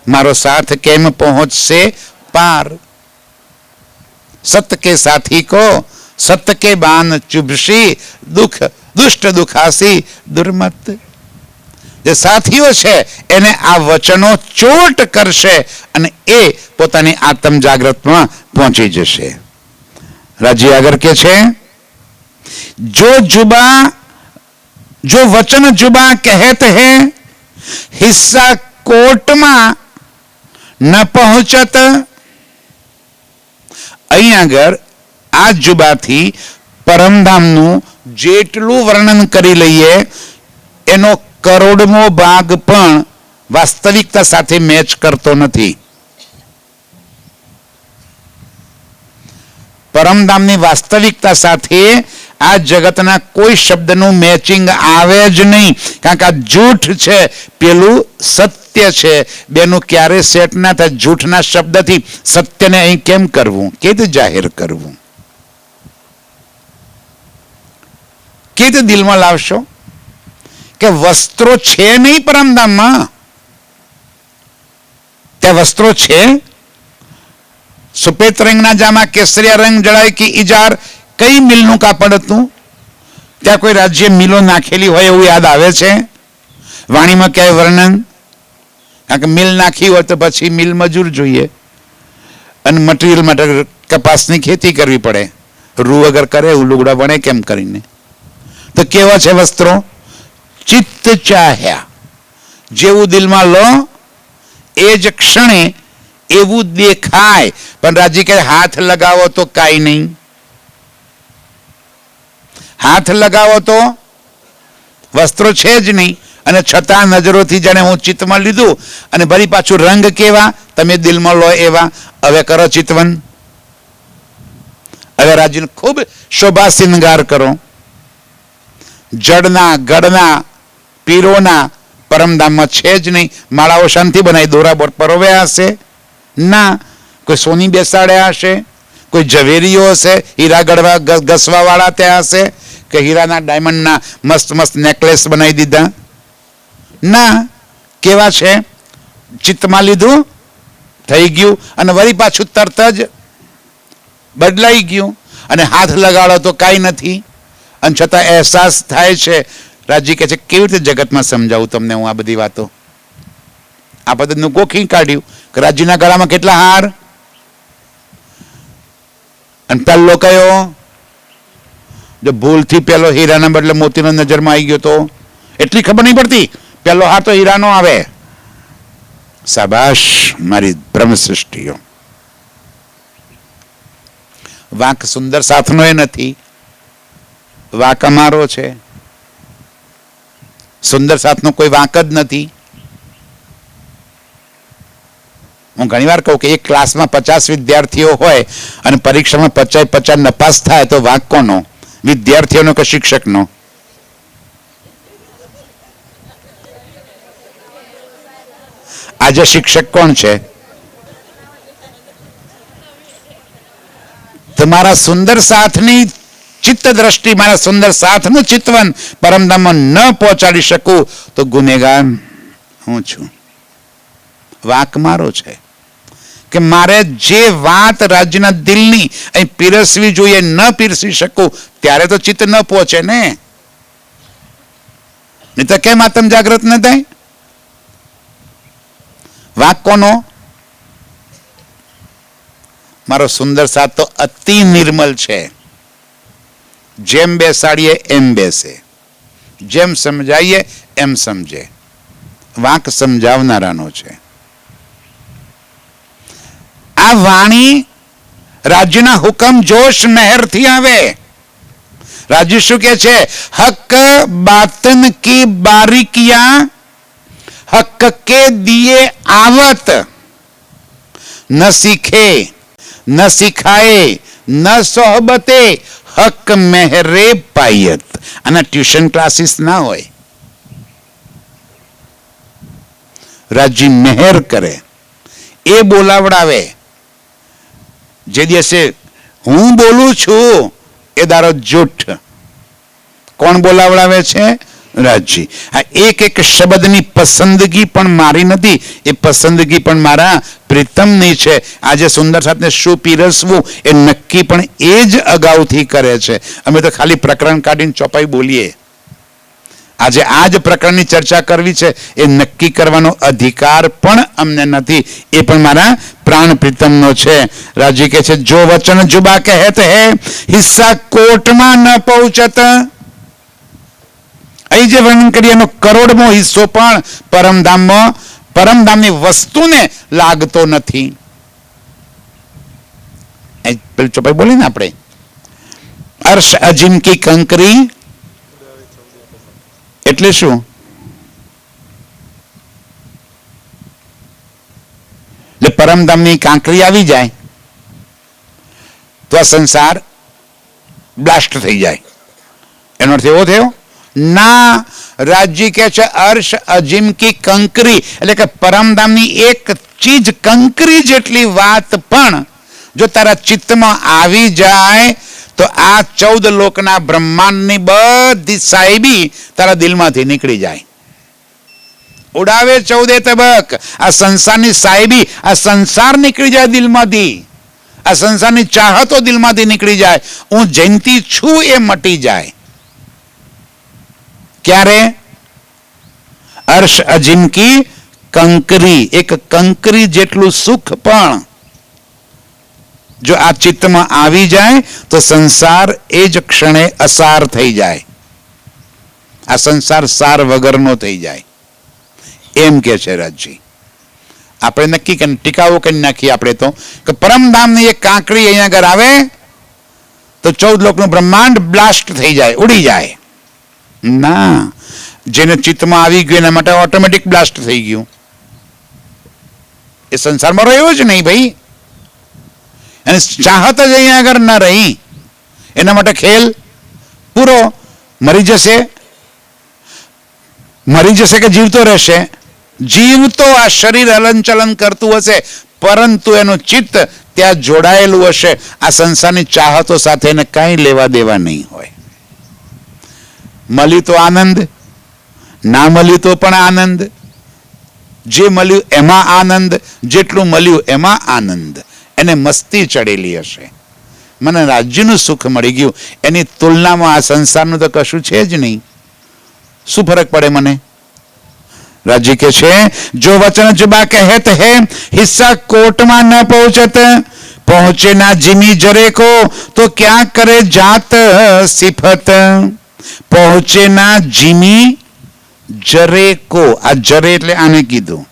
મારો સાથ કેમ પહોંચશે પાર. સત કે સાથી કો સત કે બાન ચુભશી, દુઃખ દુષ્ટ દુખાસી દુર્મત. જે સાથીઓ છે એને આ વચનો ચોટ કરશે અને એ પોતાની આત્મ જાગૃતમાં પહોંચી જશે. રાજ્ય આગળ કે છે જો વચન જુબા કહેત હે, હિસ્સા કોર્ટમાં ન પહોંચત. અહીં આગળ આ જુબાથી પરમધામનું જેટલું વર્ણન કરી લઈએ એનો કરોડમો ભાગ પણ વાસ્તવિકતા સાથે મેચ કરતો નથી. પરમધામની વાસ્તવિકતા સાથે આ જગતના કોઈ શબ્દનું મેચિંગ આવે જ નહીં. કારણ કે આ જૂઠ છે, પેલું સત્ય છે. બેનું ક્યારે સેટ ના થાય. જૂઠના શબ્દથી સત્યને અહીં કેમ કરવું, કેવી રીતે જાહેર કરવું, કેવી રીતે દિલમાં લાવશો? કે વસ્ત્રો છે નહીં પરમધામમાં. ત્યાં વસ્ત્રો છે. સફેદ રંગના જામા, કેસરિયા રંગ જળાય કે ઇજાર, કઈ મિલનું કાપડ હતું? ત્યાં કોઈ રાજ્ય મિલો નાખેલી હોય એવું યાદ આવે છે? વાણીમાં ક્યાંય વર્ણન? કારણ કે મિલ નાખી હોય તો પછી મિલ મજૂર જોઈએ અને મટીરિયલ માટે કપાસની ખેતી કરવી પડે. રૂ વગર કરે એવું લુગડા બને કેમ કરીને? તો કેવા છે વસ્ત્રો? ચિત્ત ચાહ્યા, જેવું દિલમાં લો એ જ ક્ષણે એવું દેખાય. પણ રાજી કે હાથ લગાવો તો કાંઈ નહીં. હાથ લગાવો તો વસ્ત્રો છે જ નહીં, અને છતાં નજરોથી જાણે હું ચિત્તમાં લીધું અને ફરી પાછું રંગ કેવા તમે દિલમાં લો એવા. હવે કરો ચિતવન. હવે રાજીને ખૂબ શોભા શિંગાર કરો. જડના ગડના પીરોના પરમધામમાં છે જ નહીં. માળાઓ શાંતિ બનાવી દોરા પરોવ્યા હશે? ના. કોઈ સોની બેસાડ્યા હશે? કોઈ ઝવેરીઓ હશે? હીરા ગળવા ઘસવા વાળા ત્યાં હશે? કે હીરાના ડાયમંડના મસ્ત મસ્ત નેકલેસ બનાવી દીધા? ના. કેવા છે? ચિત્તમાં લીધું, થઈ ગયું, અને વળી પાછું તરત જ બદલાઈ ગયું. અને હાથ લગાડો તો કાંઈ નથી, અને છતાં અહેસાસ થાય છે. રાજી કહે છે કેવી રીતે જગતમાં સમજાવું તમને હું આ બધી વાતો? આ બધું ગોખી કાઢ્યું કે રાજીના ગળામાં કેટલા હાર, અને પહેલો કયો? જો ભૂલથી પેલો હીરાના બદલે મોતીનો નજરમાં આવી ગયો તો એટલી ખબર નહીં પડતી. પેલો હાર તો હીરાનો આવે. શાબાશ મારી બ્રહ્મ સૃષ્ટિઓ. વાંક સુંદર સાથનો એ નથી, વાંક અમારો છે. સુંદર સાથનો કોઈ વાંક જ નથી. હું ઘણી વાર કહું કે એક ક્લાસમાં 50 વિદ્યાર્થીઓ હોય અને પરીક્ષામાં 50 નપાસ થાય તો વાંક કોનો? વિદ્યાર્થીઓનો કે શિક્ષકનો? આજે શિક્ષક કોણ છે? તમારા સુંદર સાથની ચિત્ત દ્રષ્ટિ, મારા સુંદર સાથનું ચિતવન પરમધામમાં ન પહોંચાડી શકું તો ગુનેગાર હું છું. વાંક મારો છે કે મારે જે વાત રાજ્યના દિલની અહીં પીરસવી જોઈએ ન પીરસી શકું ત્યારે તો ચિત્ત ન પહોંચે ને. નહીં તો કેમ આત્મ જાગૃત ન થાય? વાંક કોનો? મારો સુંદર સાથ તો અતિ નિર્મલ છે. જેમ બેસાડીએ એમ બેસે, જેમ સમજાવીએ એમ સમજે. વાંક સમજાવનારાનો છે. આ વાણી રાજ્યના હુકમ જોશ મહેરથી આવે. રાજ્ય શું કે છે? હક બાતન કી બારીકિયા હક કે દિए आवत न सीखे न सिखाए न सोहबते हक मेहरे पायत. આના ટ્યુશન ક્લાસીસ ના હોય. રાજી મહેર કરે એ બોલાવડાવે. જે દિવસે હું બોલું છું એ દારો જૂઠ. કોણ બોલાવડાવે છે? રાજી. આ એક એક શબ્દની પસંદગી પણ મારી નથી, એ પસંદગી પણ મારા પ્રીતમની છે. આજે સુંદર સાથે શું પીરસવું એ નક્કી પણ એ જ અગાઉથી કરે છે. અમે તો ખાલી પ્રકરણ કાઢીને ચોપાઈ બોલીએ. આજે આ જ પ્રકરણની ચર્ચા કરવી છે એ નક્કી કરવાનો અધિકાર પણ અમને નથી. એ પણ મારા પ્રાણ પ્રીતમનો છે. રાજી કહે છે જો વચન જુબા કહેત હે હિસ્સા કોર્ટમાં ન પહોંચત. અહીં જે વર્ણન કરીએ એનો કરોડમો હિસ્સો પણ પરમધામની વસ્તુને લાગતો નથી. પેલી ચોપાઈ બોલી ને આપણે, અર્શ અજીમ કી કંકરી એટલે શું? એટલે પરમધામની કાંકરી આવી જાય તો આ સંસાર બ્લાસ્ટ થઈ જાય. એનો અર્થ એવો થયો ના. રાજ્ય કે છે અર્શ અજીમ કી કંકરી એટલે કે પરમધામની એક ચીજ કંકરી જેટલી વાત પણ જો તારા ચિત્તમાં આવી જાય તો આ 14 લોકના બ્રહ્માંડની બધી સાહેબી તારા દિલમાંથી નીકળી જાય. ઉડાવે 14 તબક. આ સંસારની સાહેબી, આ સંસાર નીકળી જાય દિલમાંથી. આ સંસારની ચાહતો દિલમાંથી નીકળી જાય. હું જયંતી છું એ મટી જાય. ક્યારે? અર્શ અજિમકી કંકરી, એક કંકરી જેટલું સુખ પણ જો આ ચિત્તમાં આવી જાય તો સંસાર એ જ ક્ષણે અસાર થઈ જાય. આ સંસાર સાર વગરનો થઈ જાય એમ કે છે રાજજી. આપણે નક્કી કરી ટીકાઓ કરી નાખીએ આપણે તો કે પરમધામની એક કાંકરી અહીંયા આગળ આવે તો 14 લોકનું બ્રહ્માંડ બ્લાસ્ટ થઈ જાય, ઉડી જાય. ના, જેને ચિત્તમાં આવી ગયું એના માટે ઓટોમેટિક બ્લાસ્ટ થઈ ગયું. એ સંસારમાં રહ્યો જ નહીં ભાઈ, અને ચાહત જ અહીંયા આગળ ન રહી. એના માટે ખેલ પૂરો. મરી જશે કે જીવતો રહેશે? જીવતો આ શરીર હલનચલન કરતું હશે, પરંતુ એનું ચિત્ત ત્યાં જોડાયેલું હશે. આ સંસારની ચાહતો સાથે એને કાંઈ લેવા દેવા નહીં હોય. મળ્યું તો આનંદ, ના મળ્યું તો પણ આનંદ. જે મળ્યું એમાં આનંદ, જેટલું મળ્યું એમાં આનંદ. એને મસ્તી ચડેલી હશે. મને રાજ્યનું સુખ મળી ગયું, એની તુલનામાં આ સંસારનું તો કશું છે જ નહીં. શું ફરક પડે મને? રાજ્ય કે છે જો વચન જુબા કહેત હે હિસ્સા કોર્ટમાં ન પહોંચત, પહોંચે ના જીમી જરે કો તો ક્યાં કરે જાત સિફત. પહોંચે ના જીમી જરે કો, આ જરે એટલે આને કીધું.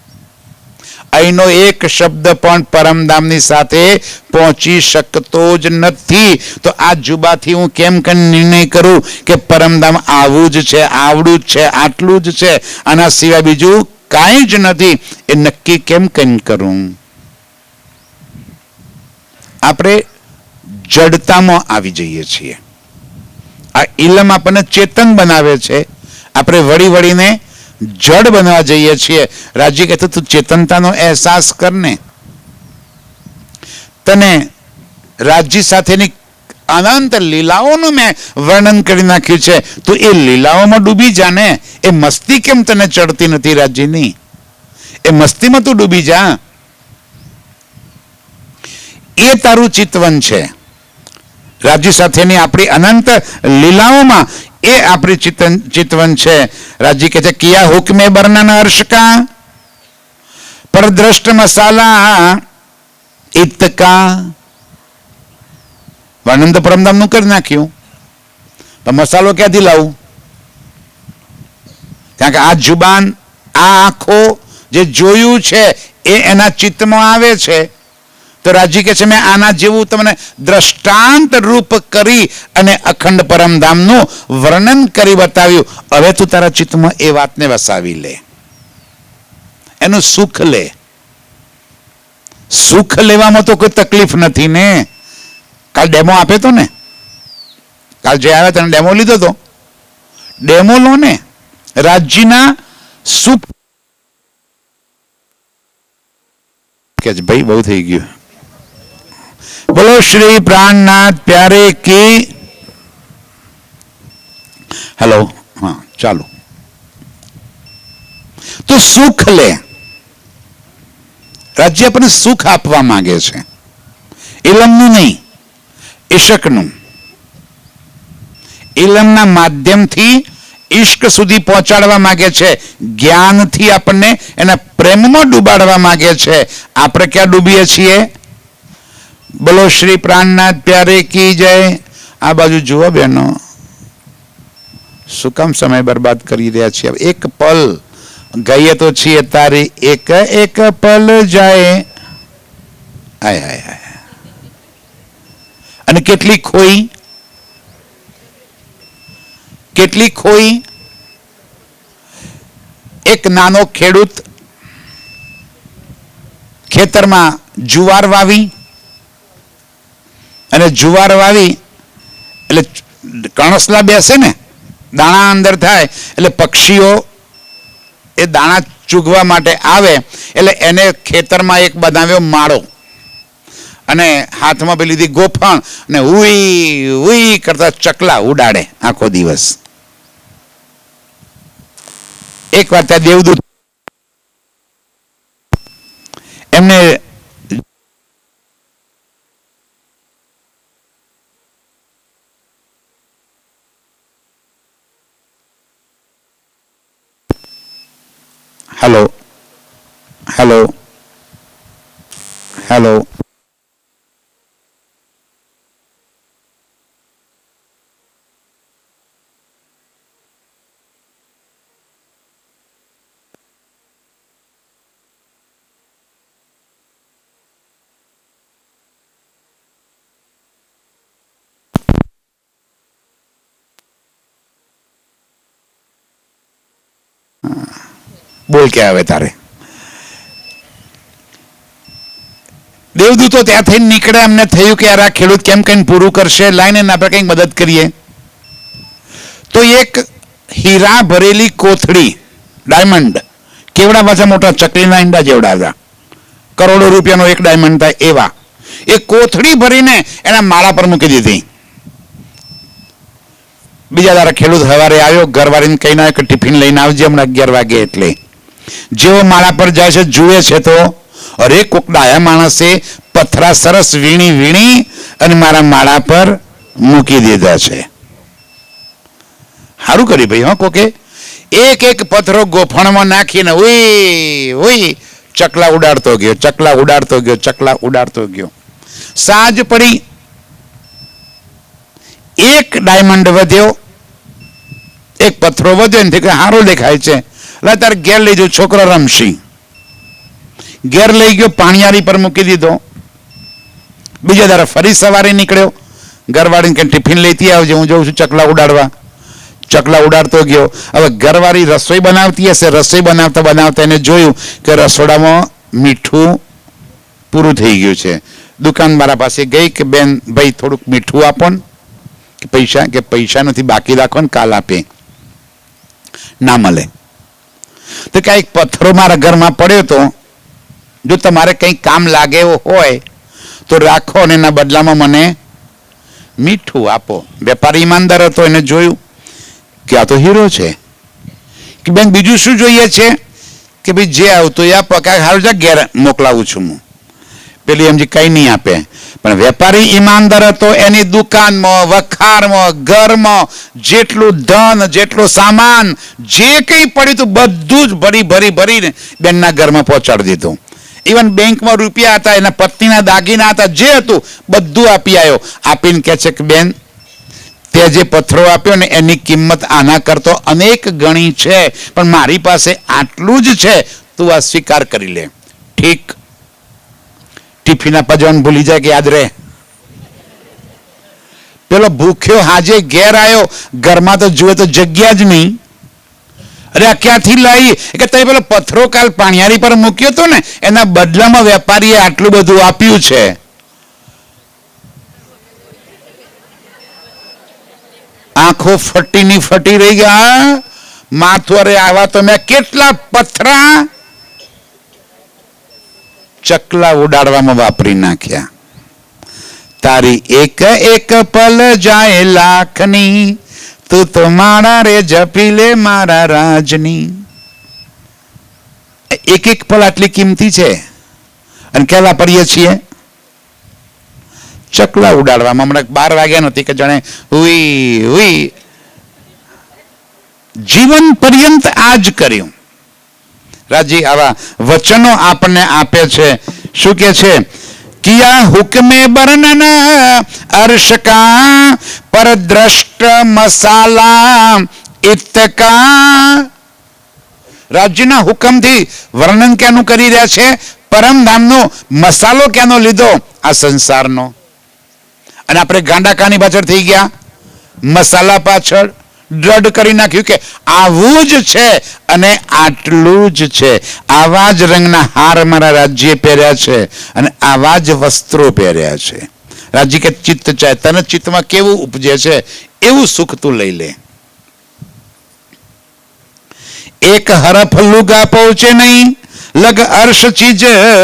અહીંનો એક શબ્દ પણ પરમધામની સાથે પહોંચી શકતો જ નથી. તો આ જુબાથી હું કેમ નિર્ણય કરું કે પરમધામ આવું જ છે, આવડું જ છે, આટલું જ છે, આના સિવાય બીજું કાંઈ જ નથી? એ નક્કી કેમ કરું? આપણે જડતામાં આવી જઈએ છીએ. આ ઇલમ આપણને ચેતન બનાવે છે, આપણે વળીને જડ બનવા જઈએ છીએ. રાજ્ય કહેતું તું ચેતનતાનો અહેસાસ કરને. તને રાજ્ય સાથેની અનંત લીલાઓનું મેં વર્ણન કરી નાખ્યું છે, તું એ લીલાઓમાં ડૂબી જા ને. એ મસ્તી કેમ તને ચડતી નથી રાજ્યની? એ મસ્તીમાં તું ડૂબી જા. એ તારું ચિતવન છે. રાજ્ય સાથેની આપણી અનંત લીલાઓમાં એ આપણી ચિતવન છે. રાજ્ય કહે છે કિયા હુકમે બર્નન હર્ષકા પરદ્રષ્ટ મસાલા ઇતકા. વર્ણન તો પરમધામનું કરી નાખ્યું, પણ મસાલો ક્યાંથી લાવું? કારણ કે આ જુબાન, આ આંખો જે જોયું છે એ એના ચિત્તમાં આવે છે. તો રાજી કે છે મેં આના જેવું તમને દ્રષ્ટાંત રૂપ કરી અને અખંડ પરમધામનું વર્ણન કરી બતાવ્યું. હવે તું તારા ચિત્તમાં એ વાતને વસાવી લે, એનું સુખ લે. સુખ લેવામાં તો કોઈ તકલીફ નથી ને. કાલ ડેમો આપે તો ને, કાલ જે આવે તેને ડેમો લીધો તો, ડેમો લો ને. રાજ્યના સુખ કે ભાઈ બહુ થઈ ગયું. બોલો શ્રી પ્રાણનાથ પ્યારે કી. હેલો, હા ચાલો. તો સુખ લે. રાજ્ય આપણને સુખ આપવા માંગે છે, ઇલમનું નહીં, ઈશકનું. ઇલમના માધ્યમથી ઈશ્ક સુધી પહોંચાડવા માંગે છે, જ્ઞાનથી આપણને એના પ્રેમમાં ડૂબાડવા માંગે છે. આપણે ક્યાં ડૂબીએ છીએ? બોલો શ્રી પ્રાણનાથ પ્યારે કી જય. આ બાજુ જુઓ બહેનો, શું કામ સમય બરબાદ કરી રહ્યા છીએ? એક પલ ગઈએ તો છીએ તારી એક એક પલ જાય. હાય હાય હાય. અને કેટલી ખોઈ, કેટલી ખોઈ. એક નાનો ખેડૂત ખેતરમાં જુવાર વાવી, અને જુવાર વાવી એટલે કણસલા બેસે ને, દાણા અંદર થાય એટલે પક્ષીઓ એ દાણા ચૂગવા માટે આવે. એટલે એને ખેતરમાં એક બનાવ્યો માળો, અને હાથમાં પેલી લીધી ગોફણ, અને ઉઈ ઉઈ કરતા ચકલા ઉડાડે આખો દિવસ. એક વાર ત્યાં દેવદૂત એમને હેલો હેલો હેલો બોલ કે આવે તારે. દેવદૂતો ત્યાં થઈને નીકળે, અમને થયું કે યાર આ ખેડૂત કેમ કઈ પૂરું કરશે, લાઈને આપણે કંઈક મદદ કરીએ. તો એક હીરા ભરેલી કોથળી, ડાયમંડ, કેવડા પાછા મોટા ચકલીના ઈંડા જેવડા હતા, કરોડો રૂપિયાનો એક ડાયમંડ થાય એવા, એ કોથળી ભરીને એના માળા પર મૂકી દીધી. બીજા દાડા ખેડૂત સવારે આવ્યો, ઘરવાળીને કહીને આવ્યો કે ટિફિન લઈને આવજે હમણાં 11 વાગે. એટલે જેવો માળા પર જાય છે જુએ છે તો અરે કોક ડાયા માણસે પથરા સરસ વીણી વીણી અને મારા માળા પર મૂકી દીધા છે. સારું કર્યું ભાઈ. હા, કોકે એક એક પથ્થરો ગોફણમાં નાખીને ઉઈ ઉઈ ચકલા ઉડાડતો ગયો, ચકલા ઉડાડતો ગયો, ચકલા ઉડાડતો ગયો. સાંજ પડી, એક ડાયમંડ વધ્યો, એક પથ્થરો વધ્યો ને કે સારો દેખાય છે, એટલે તારે ઘેર લઈ જજો, છોકરો રમશી. ઘેર લઈ ગયો, પાણીયારી પર મૂકી દીધો. બીજા દાડે ફરી સવારે નીકળ્યો, ઘરવાળીને કે ટિફિન લેતી આવજે, હું જઉં છું ચકલા ઉડાડવા. ચકલા ઉડાડતો ગયો. હવે ઘરવાળી રસોઈ બનાવતી હશે, રસોઈ બનાવતા બનાવતા એને જોયું કે રસોડામાં મીઠું પૂરું થઈ ગયું છે. દુકાનવાળા પાસે ગઈ કે બેન ભાઈ થોડુંક મીઠું આપો ને. પૈસા કે પૈસા નથી, બાકી રાખો ને, કાલ આપે. ના મળે. તો કંઈક પથ્થરો મારા ઘરમાં પડ્યો તો, જો તમારે કંઈક કામ લાગે એવો હોય તો રાખો અને એના બદલામાં મને મીઠું આપો. વેપારી ઈમાનદાર હતો, એને જોયું કે આ તો હીરો છે. કે બેન બીજું શું જોઈએ છે? કે ભાઈ જે આવતું એ આપો, કે હારું જા ઘેર મોકલાવું છું હું. પેલી એમ જે કંઈ નહીં આપે. પણ વેપારી ઈમાનદાર હતો, એની દુકાનમાં, વખારમાં, ઘરમાં જેટલું ધન, જેટલો સામાન, જે કંઈ પડ્યું હતું બધું જ ભરી ભરી ભરીને બેનના ઘરમાં પહોંચાડી દીધું. ઇવન બેંકમાં રૂપિયા હતા, એના પત્નીના દાગીના હતા, જે હતું બધું આપી આવ્યો. આપીને કહે છે કે બેન તે જે પથ્થરો આપ્યો ને એની કિંમત આના કરતો અનેક ગણી છે, પણ મારી પાસે આટલું જ છે, તું આ સ્વીકાર કરી લે. ઠીક. ટિફિન આપવા જવાનું ભૂલી જાય કે યાદ રહે. પેલો ભૂખ્યો હાજે ઘેર આવ્યો, ઘરમાં તો જુએ તો જગ્યા જ નહીં. અરે આ ક્યાંથી લાવી? કે તમે પેલો પથ્થરો કાલ પાણીયારી પર મૂક્યો હતો ને, એના બદલામાં વેપારીએ આટલું બધું આપ્યું છે. આંખો ફટીની ફટી રહી ગયા. માથું, અરે આવા તો મેં કેટલા પથરા ચકલા ઉડાડવામાં વાપરી નાખ્યા. તારી એક એક પલ જાય લાખની, તું તો મારા રે જપી લે મારા રાજની. એક એક પલ આટલી કિંમતી છે અને ક્યાં વાપરીએ છીએ? ચકલા ઉડાડવામાં. હમણાં 12 વાગ્યા નથી કે જાણે હુઈ હુઈ જીવન પર્યંત આ જ કર્યું. રાજી આવા વચનો આપણને આપે છે. શું કે છે? કિયા હુકમે બર્નન અર્શ કા પર દ્રષ્ટ મસાલા ઇતકા. રાજ્યના હુકમથી વર્ણન ક્યાંનું કરી રહ્યા છે? પરમધામનો મસાલો ક્યાંનો લીધો? આ સંસારનો. અને આપણે ગાંડાકાની પાછળ થઈ ગયા, મસાલા પાછળ દ્રઢ કરી નાખ્યું કે આવું જ છે અને આટલું જ છે. આવા જ રંગના હાર મારા રાજ્ય પહેર્યા છે અને આવા જ વસ્ત્રો પહેર્યા છે. રાજ્ય કે ચિત્ત ચાહે, તને ચિત્તમાં કેવું ઉપજે છે એવું સુખ તું લઈ લે. એક હરફ લુગા પહોંચે નહીં, લગ અર્શ ચીજ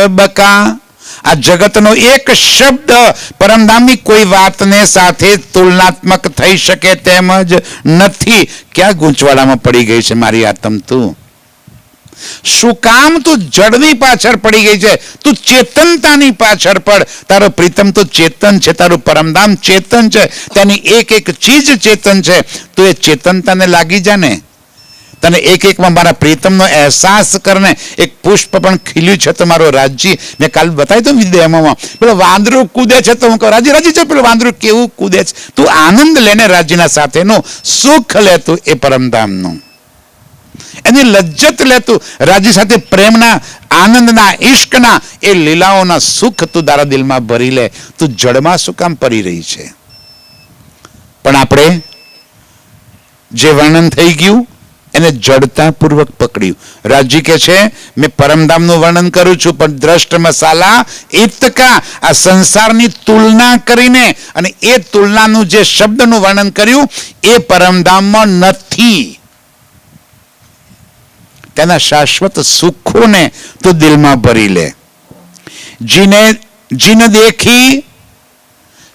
બકા. આ જગતનો એક શબ્દ પરમધામની કોઈ વાતને સાથે તુલનાત્મક થઈ શકે તેમ જ નથી. ક્યાં ગૂંચવાડામાં પડી ગઈ છે મારી આત્મ તું? શું કામ તું જડની પાછળ પડી ગઈ છે? તું ચેતનતાની પાછળ પડ. તારો પ્રીતમ તો ચેતન છે, તારું પરમધામ ચેતન છે, તેની એક એક ચીજ ચેતન છે. તું એ ચેતનતાને લાગી જા ને, તને એક એકમાં મારા પ્રીતમનો અહેસાસ કરને. એક પુષ્પ પણ ખીલ્યું છે તમારો રાજ્ય. મેં કાલ બતાવી તો વિદ્યામાં પેલો વાંદરું કૂદે છે તો હું કહું રાજી રાજી છે, પેલું વાંદરું કેવું કૂદે છે. તું આનંદ લેને રાજ્યના સાથેનું, સુખ લેતું એ પરમધામનું, એની લજ્જત લેતું, રાજ્ય સાથે પ્રેમના, આનંદના, ઈશ્કના એ લીલાઓના સુખ તું તારા દિલમાં ભરી લે. તું જળમાં શું કામ પડી રહી છે? પણ આપણે જે વર્ણન થઈ ગયું એને જડતાપૂર્વક પકડ્યું. રાજજી કે છે મેં પરમધામનું વર્ણન કરું છું, પણ દ્રષ્ટ મસાલા ઇતકા, આ સંસારની તુલના કરીને અને એ તુલનાનું જે શબ્દનું વર્ણન કર્યું એ પરમધામમાં નથી. તેના શાશ્વત સુખોને તું દિલમાં ભરી લે. જીન દેખી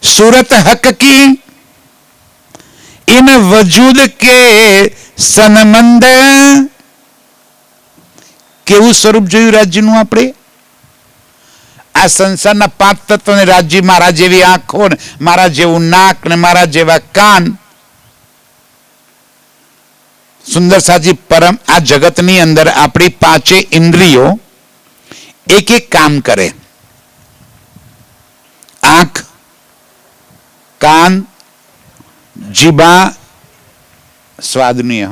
સુરત હક કી ઇન વજૂદ કે સનમંદ. કેવું સ્વરૂપ જોયું રાજ્યનું આપણે? આ સંસારના 5 તત્વને રાજ્ય, મારા જેવી આંખો ને મારા જેવું નાક ને મારા જેવા કાન. સુંદર સાજી પરમ આ જગતની અંદર આપણી 5 ઇન્દ્રિયો એક એક કામ કરે. આંખ, કાન, જીભા સ્વાદની,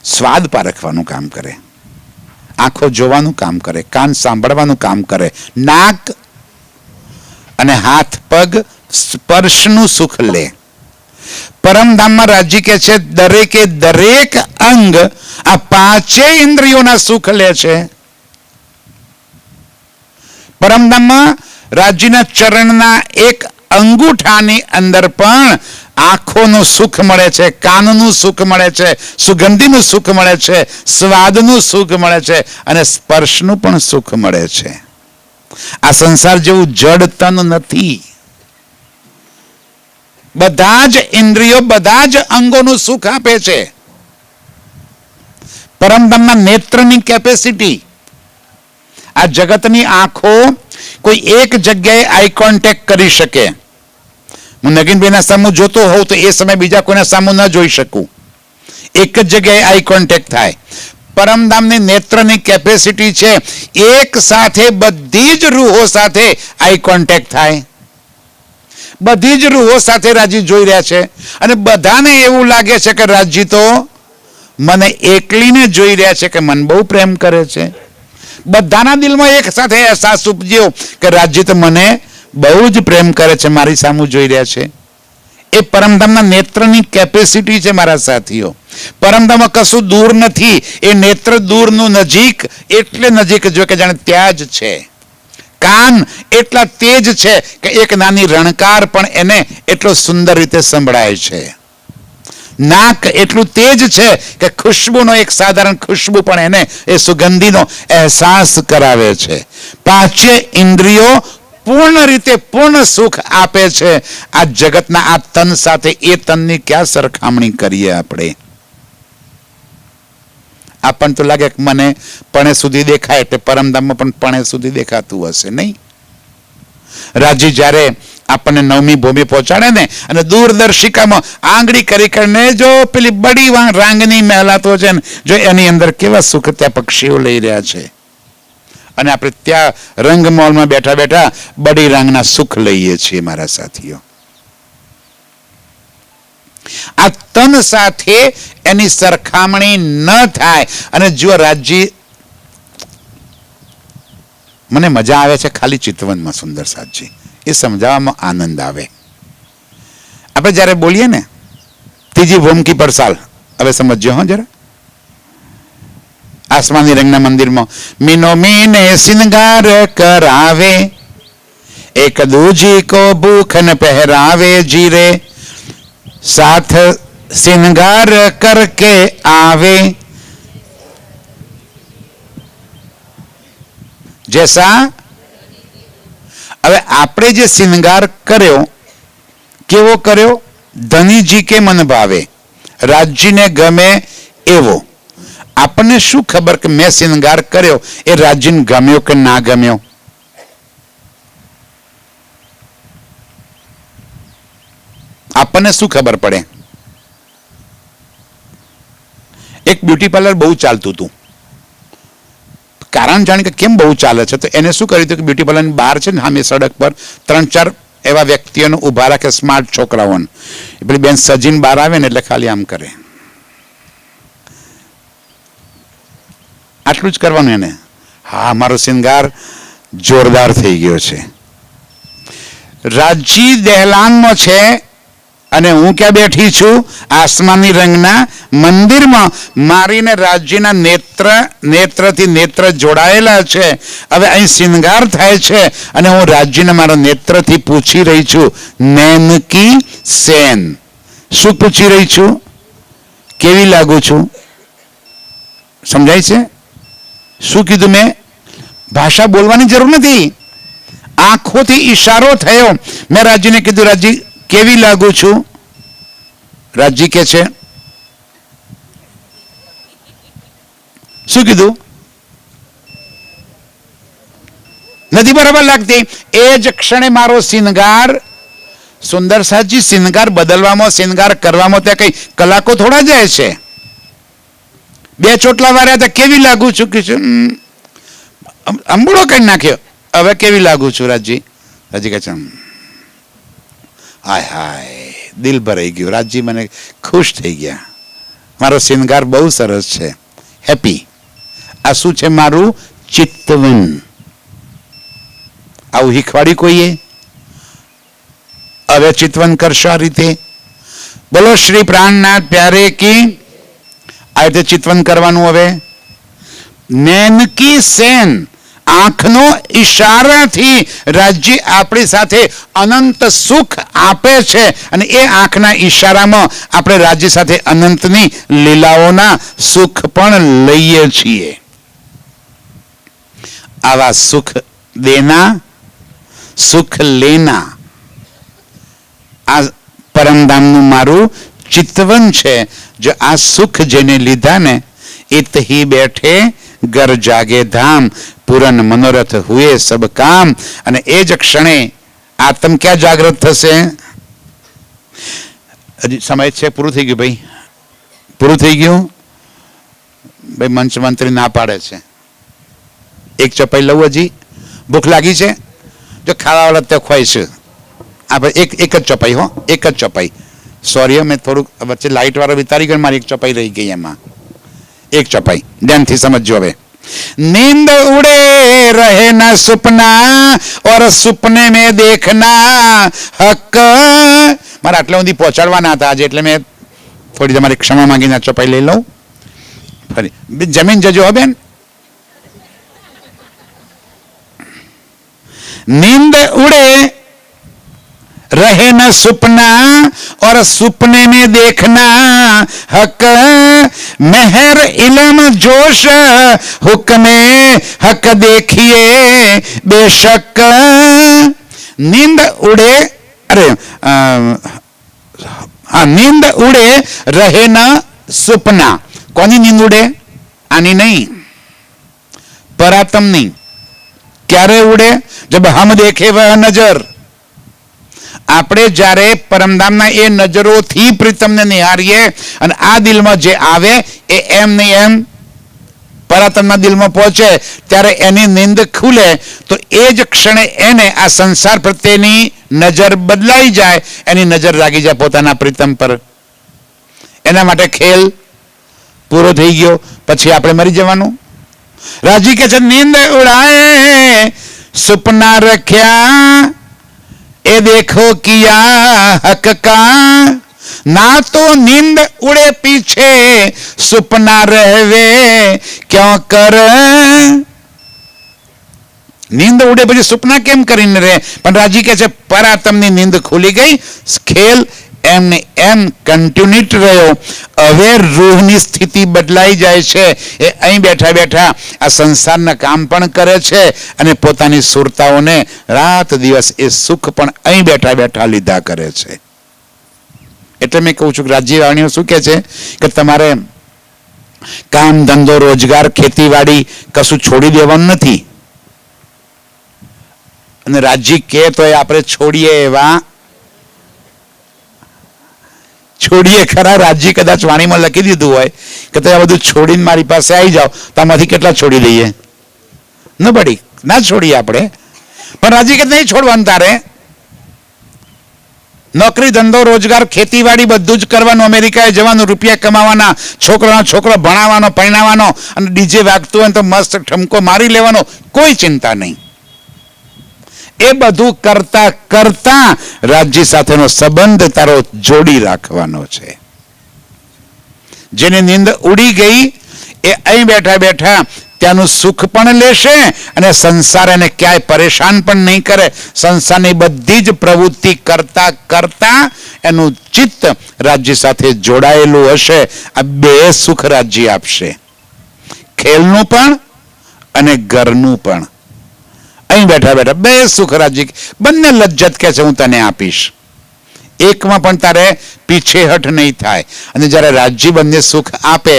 સ્વાદ પારખવાનું કામ કરે, આંખો જોવાનું કામ કરે, કાન સાંભળવાનું કામ કરે, નાક અને હાથ પગ સ્પર્શનું સુખ લે. પરમધામમાં રાજ્ય કે છે દરેકે દરેક અંગ આ 5 ઇન્દ્રિયોના સુખ લે છે. પરમધામમાં રાજ્યના ચરણના એક અંગૂઠાની અંદર પણ આંખોનું સુખ મળે છે, કાનનું સુખ મળે છે, સુગંધીનું સુખ મળે છે, સ્વાદનું સુખ મળે છે અને સ્પર્શનું પણ સુખ મળે છે. આ સંસાર જેવું જડ તન નથી. બધા જ ઇન્દ્રિયો બધા જ અંગોનું સુખ આપે છે. પરમધામના નેત્રની કેપેસિટી, આ જગતની આંખો કોઈ એક જગ્યાએ આઈ કોન્ટેક્ટ કરી શકે. હું નગીનભાઈના સામું જોતો હોઉં તો એ સમય બીજા કોઈના સામું ન જોઈ શકું. એક જ જગ્યાએ આઈ કોન્ટેક્ટ થાય. પરમધામની નેત્રની કેપેસિટી છે એક સાથે બધી જ રૂહો સાથે આઈ કોન્ટેક્ટ થાય. બધી જ રૂહો સાથે રાજી જોઈ રહ્યા છે અને બધાને એવું લાગે છે કે રાજી તો મને એકલીને જોઈ રહ્યા છે કે મને બહુ પ્રેમ કરે છે. બધાના દિલમાં એક સાથે અહેસાસ ઉપજ્યો કે રાજ્ય તો મને બહુ જ પ્રેમ કરે છે, મારી સામું જોઈ રહ્યા છે. એ પરમધામના નેત્રની કેપેસિટી છે મારા સાથીઓ. પરમધામમાં કશું દૂર નથી. એ નેત્ર દૂરનું નજીક એટલે નજીક જો કે જાણે ત્યાં જ છે. કાન એટલા તેજ છે કે એક નાની રણકાર પણ એને એટલો સુંદર રીતે સંભળાય છે. નાક એટલું તેજ છે કે ખુશ્બુનો એક સાધારણ ખુશ્બુ પણ એને એ સુગંધીનો અહેસાસ કરાવે છે. 5 ઇન્દ્રિયો પૂર્ણ રીતે પૂર્ણ સુખ આપે છે. આ જગતના આ તન સાથે એ તનની ક્યાં સરખામણી કરીએ આપણે? આપણને તો લાગે કે મને પણે સુધી દેખાય એટલે પરમધામમાં પણ પણે સુધી દેખાતું હશે નહીં? રાજી જ્યારે આપણને 9મી ભૂમિ પહોંચાડે ને અને દૂરદર્શિકામાં આંગળી કરી કરીને જો પેલી બડી રાંગની મહેલાતો છે ને, જો એની અંદર કેવા સુખ ત્યાં પક્ષીઓ લઈ રહ્યા છે અને આપણે ત્યાં રંગમોલમાં બેઠા બેઠા બડી રાંગના સુખ લઈએ છીએ મારા સાથીઓ. આ તન સાથે એની સરખામણી ન થાય. અને જો રાજ્ય મને મજા આવે છે ખાલી ચિતવનમાં સુંદર સાજી, એ સમજાવવામાં આનંદ આવે. આપણે જ્યારે બોલીએ ને 3જી ભૂમ કી પરસાલ, હવે સમજજો હો જરા. આસમાની રંગના મંદિરમાં મીનો મીને સિંગાર કરાવે, એક દૂજી કો ભૂખન પહેરાવે, જીરે साथ सिंगार करके आवे. जैसा હવે આપણે જે સિંગાર કર્યો કેવો કર્યો? ધનીજી કે મન ભાવે, રાજજીને ગમે એવો. આપણને શું ખબર કે મેં સિંગાર કર્યો એ રાજજીને ગમ્યો કે ના ગમ્યો? આપણને શું ખબર પડે? એક બ્યુટી પાર્લર બહુ ચાલતું હતું. કારણ જાણે કે કેમ બહુ ચાલે છે, તો એને શું કર્યું હતું કે બ્યુટી પાર્લરની બહાર છે ને સામે સડક પર 3-4 એવા વ્યક્તિઓને ઊભા રાખે, સ્માર્ટ છોકરાઓને. પેલી બેન સજીને બહાર આવે ને એટલે ખાલી આમ કરે, આટલું જ કરવાનું એને. હા, મારો શિંગાર જોરદાર થઈ ગયો છે. રાજી દહેલાનમાં છે અને હું ક્યાં બેઠી છું? આસમાની રંગના મંદિરમાં. મારીને રાજ્યના નેત્રથી નેત્ર જોડાયેલા છે. હવે અહીં શિંગાર થાય છે અને હું રાજ્યને મારા નેત્રથી પૂછી રહી છું, નૈનકી સેન. શું પૂછી રહી છું? કેવી લાગુ છું? સમજાય છે? શું કીધું મેં? ભાષા બોલવાની જરૂર નથી, આંખોથી ઈશારો થયો. મેં રાજીને કીધું, રાજી કેવી લાગુ છું? રાજી કે છે, શું કીધું? નથી બરાબર લાગતી. એ જ ક્ષણે મારો શિંગાર, સુંદર સાજી શિંગાર બદલવામાં, શિંગાર કરવામાં ત્યાં કઈ કલાકો થોડા જાય છે. 2 ચોટલા વાર્યા હતા, કેવી લાગુ છું? કે અંબોળો કરી નાખ્યો. હવે કેવી લાગુ છું રાજી? રાજી કહે છે, હાય હાય, દિલ ભરાઈ ગયું. રાજી મને ખુશ થઈ ગયા, મારો શિંગાર બહુ સરસ છે, હેપી. આ શું છે? મારું ચિત્તવન. આવું શીખવાડી કોઈએ? હવે ચિત્તવન કરશો આ રીતે. બોલો શ્રી પ્રાણનાથ પ્યારે કી. આ રીતે ચિત્તવન કરવાનું. હવે નૈનકી સેન, આંખનો ઈશારાથી રાજ્ય આપણી સાથે અનંત સુખ આપે છે અને એ આંખના ઈશારામાં આપણે રાજ્ય સાથે અનંતની લીલાઓના સુખ પણ લઈએ છીએ. આવા સુખ દેના, સુખ લેના, આ પરમધામનું મારું ચિત્તવન છે. જો આ સુખ જેને લીધા ને, इत ही बैठे घर जागे धाम, पूरन मनोरथ हुए सब काम. અને એ જ ક્ષણે આત્મ ક્યાં જાગૃત થશે? હજી સમય છે? પૂરું થઈ ગયું ભાઈ? પૂરું થઈ ગયું ભાઈ? મંચ મંત્રી ના પાડે છે. એક ચપાઈ લઉં? હજી ભૂખ લાગી છે? જો ખાવાવાળા ત્યાં ખવાય છે. આ ભાઈ એક જ ચપાઈ, હો, એક જ ચપાઈ. સોરી, મેં થોડુંક વચ્ચે લાઇટ વાળો વિતારી ગયો, મારી એક ચપાઈ રહી ગઈ એમાં. એક ચપાઈ ધ્યાનથી સમજો. હવે नींद उड़े रहे न सपना और सपने में देखना हक. મારે આટલા સુધી પહોંચાડવાના હતા આજે, એટલે મેં થોડી તમારી ક્ષમા માંગીને ચપાઈ લઈ લઉં. ફરી જમીન જજો હો બેન. नींद उड़े रहे न सपना और सपने में देखना हक. मेहर इलम जोश हुक्मे हक देखिए बेशक. नींद उड़े, अरे हाँ, नींद उड़े रहे न सपना. કોની નીંદ ઉડે? આની નહીં, પરાતમની. ક્યારે ઉડે? જબ હમ દેખે વહ નજર. આપણે જ્યારે પરમધામના એ નજરોથી પ્રીતમને નિહારીએ અને આ દિલમાં જે આવે એ એમ નહીં એમ પરાતમના દિલમાં પહોંચે, ત્યારે એની નીંદ ખુલે. તો એ જ ક્ષણે એને આ સંસાર પ્રત્યેની નજર બદલાઈ જાય, એની નજર લાગી જાય પોતાના પ્રીતમ પર. એના માટે ખેલ પૂરો થઈ ગયો, પછી આપણે મરી જવાનું. રાજી કે છે, નીંદ ઉડાએ સપના રખ્યા એ દેખો કિયા હક કા. ना तो नींद उड़े पीछे सपना रहवे क्यों कर. નીંદ ઉડે પછી સપના કેમ કરીને રહે? પણ રાજી કે છે પરાતમની નીંદ ખુલી ગઈ, ખેલ એમને એમ કન્ટિન્યુટ રહ્યો. હવે રૂહની સ્થિતિ બદલાઈ જાય છે. એ અહીં બેઠા બેઠા આ સંસારના કામ પણ કરે છે અને પોતાની સુરતાઓને રાત દિવસ એ સુખ પણ અહીં બેઠા બેઠા લીધા કરે છે. એટલે મેં કહું છું કે રાજ્ય વાણીઓ શું કહે છે કે તમારે કામ ધંધો રોજગાર ખેતીવાડી કશું છોડી દેવાનું નથી. અને રાજ્ય કે તો આપણે છોડીએ એવા છોડીએ ખરા. રાજજી કદાચ વાણીમાં લખી દીધું હોય કે તમે આ બધું છોડીને મારી પાસે આવી જાઓ, તો આમાંથી કેટલા છોડી દઈએ? ન પડી ના છોડીએ આપણે. પણ રાજી કે નહીં છોડવાનું, તારે નોકરી ધંધો રોજગાર ખેતીવાડી બધું જ કરવાનું, અમેરિકાએ જવાનું, રૂપિયા કમાવાના, છોકરો ભણાવવાનો પરણાવવાનો, અને ડીજે વાગતું હોય તો મસ્ત ઠમકો મારી લેવાનો, કોઈ ચિંતા નહીં. એ બધું કરતા કરતા રાજ્ય સાથેનો સંબંધ તારો જોડી રાખવાનો છે. જેની નીંદ ઉડી ગઈ એ અહીં બેઠા બેઠા ત્યાંનું સુખ પણ લેશે અને સંસાર એને ક્યાંય પરેશાન પણ નહીં કરે. સંસારની બધી જ પ્રવૃત્તિ કરતા કરતા એનું ચિત્ત રાજ્ય સાથે જોડાયેલું હશે. આ બે સુખ રાજ્ય આપશે, ખેલનું પણ અને ઘરનું પણ. અહીં બેઠા બેઠા બે સુખ રાજ્ય, બંને લજ્જત કે છે હું તને આપીશ. એકમાં પણ તારે પીછેહટ નહીં થાય. અને જ્યારે રાજ્ય બંને સુખ આપે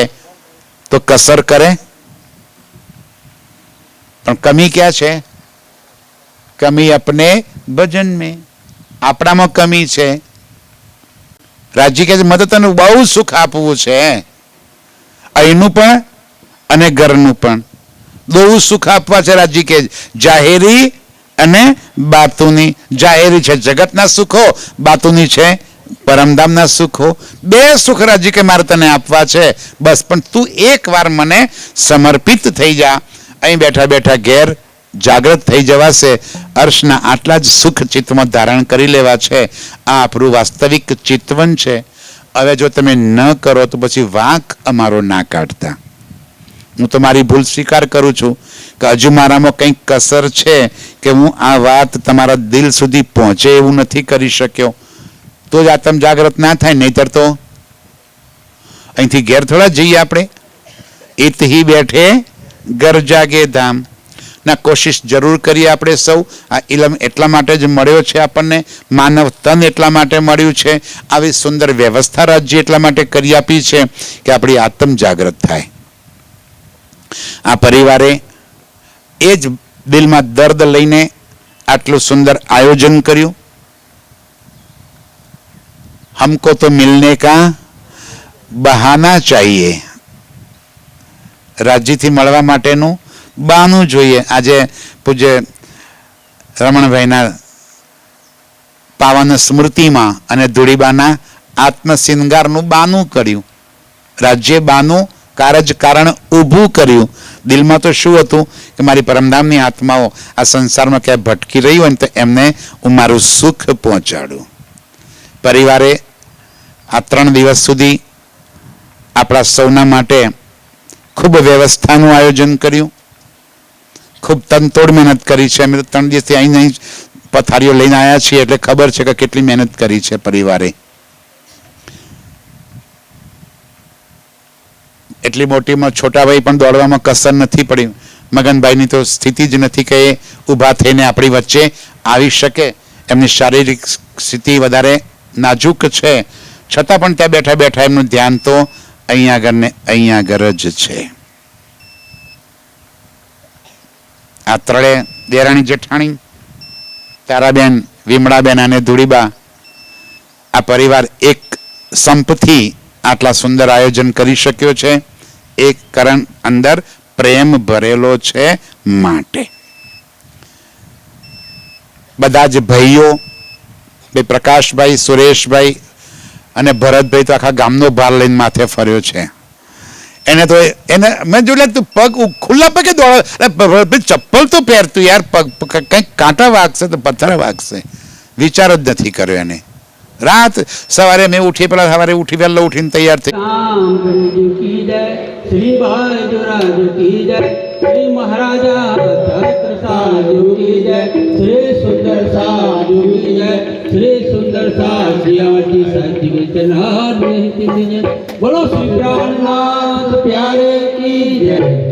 તો કસર કરે, પણ કમી ક્યાં છે? કમી अपने भजन में, આપણામાં કમી છે. રાજ્ય કહે છે મને તને બહુ સુખ આપવું છે, અહીંનું પણ અને ઘરનું પણ. બહુ સુખ આપવા છે રાજ્ય કે, જાહેરી અને બાતુની. જાહેરી છે જગતના સુખો, બાતુની છે પરમધામના સુખો. બે સુખ રાજ્ય કે મારે તને આપવા છે બસ. પણ તું એકવાર મને સમર્પિત થઈ જા. અહીં બેઠા બેઠા ઘેર જાગૃત થઈ જવાશે. અર્શના આટલા જ સુખ ચિત્તમાં ધારણ કરી લેવા છે. આ આપણું વાસ્તવિક ચિતવન છે. હવે જો તમે ન કરો તો પછી વાંક અમારો ના કાઢતા. હું તો મારી ભૂલ સ્વીકાર કરું છું કે હજુ મારામાં કંઈક કસર છે કે હું આ વાત તમારા દિલ સુધી પહોંચે એવું નથી કરી શક્યો. તો જ આત્મ જાગૃત ના થાય. નહીતર તો અહીંથી ઘેર થોડા જઈએ આપણે. ઈત હી બેઠે ઘર જાગે ધામ. ના કોશિશ જરૂર કરીએ આપણે સૌ. આ ઇલમ એટલા માટે જ મળ્યો છે આપણને, માનવ તન એટલા માટે મળ્યું છે, આવી સુંદર વ્યવસ્થા રાજ્ય એટલા માટે કરી આપી છે કે આપણી આત્મ જાગૃત થાય. આ પરિવારે એ જ દિલમાં દર્દ લઈને આટલું સુંદર આયોજન કર્યું. हमको तो मिलने का बहाना चाहिए. રાજ્યથી મળવા માટેનું બહાનું જોઈએ. આજે પૂજ્ય રમણભાઈના પાવન સ્મૃતિમાં અને ધૂળીબાના આત્મશિંગારનું બાનું કર્યું. રાજ્ય બાનું કારણ ઊભું કર્યું. દિલમાં તો શું હતું કે મારી પરમધામની આત્માઓ આ સંસારમાં ક્યાંય ભટકી રહી હોય ને તો એમને હું મારું સુખ પહોંચાડું. પરિવારે આ 3 દિવસ સુધી આપણા સૌના માટે ખૂબ વ્યવસ્થાનું આયોજન કર્યું. ખૂબ તનતોડ મહેનત કરી છે. અમે તો 3 દિવસથી અહીં પથારીઓ લઈને આવ્યા છીએ એટલે ખબર છે કે કેટલી મહેનત કરી છે પરિવારે. એટલી મોટીમાં છોટાભાઈ પણ દોડવામાં કસર નથી પડી. મગનભાઈની તો સ્થિતિ જ નથી કે એ ઊભા થઈને આપણી વચ્ચે આવી શકે. એમની શારીરિક સ્થિતિ વધારે નાજુક છે, છતાં પણ ત્યાં બેઠા બેઠા એમનું ધ્યાન તો અહીંયા આગળ ને અહીંયા આગળ જ છે. આ ત્રણે દેરાણી જેઠાણી, તારાબેન, વિમળાબેન અને ધૂળીબા, આ પરિવાર એક સંપથી આટલા સુંદર આયોજન કરી શક્યો છે. એક કરણ અંદર પ્રેમ ભરેલો છે માટે. બધા જ ભાઈઓ, બે પ્રકાશભાઈ, સુરેશભાઈ અને ભરતભાઈ તો આખા ગામનો ભાર લઈને માથે ફર્યો છે. એને મેં જોયું તું પગ ખુલ્લા પગે દોડ, ચપ્પલ તો પહેરતું યાર, પગ કંઈક કાંટા વાગશે તો પથ્થર વાગશે, વિચાર જ નથી કર્યો એને. રાત સવારે મેં ઉઠી, પેલા સવારે ઉઠી વહેલો ઉઠીને તૈયાર થઈ. श्री भाईराज की जय, श्री महाराजा छत्र साधु की जय, श्री सुंदर साधु की जय, श्री सुंदर साधियाटी सच्ची चनार की जय, बोलो श्री प्राणनाथ प्यारे की जय.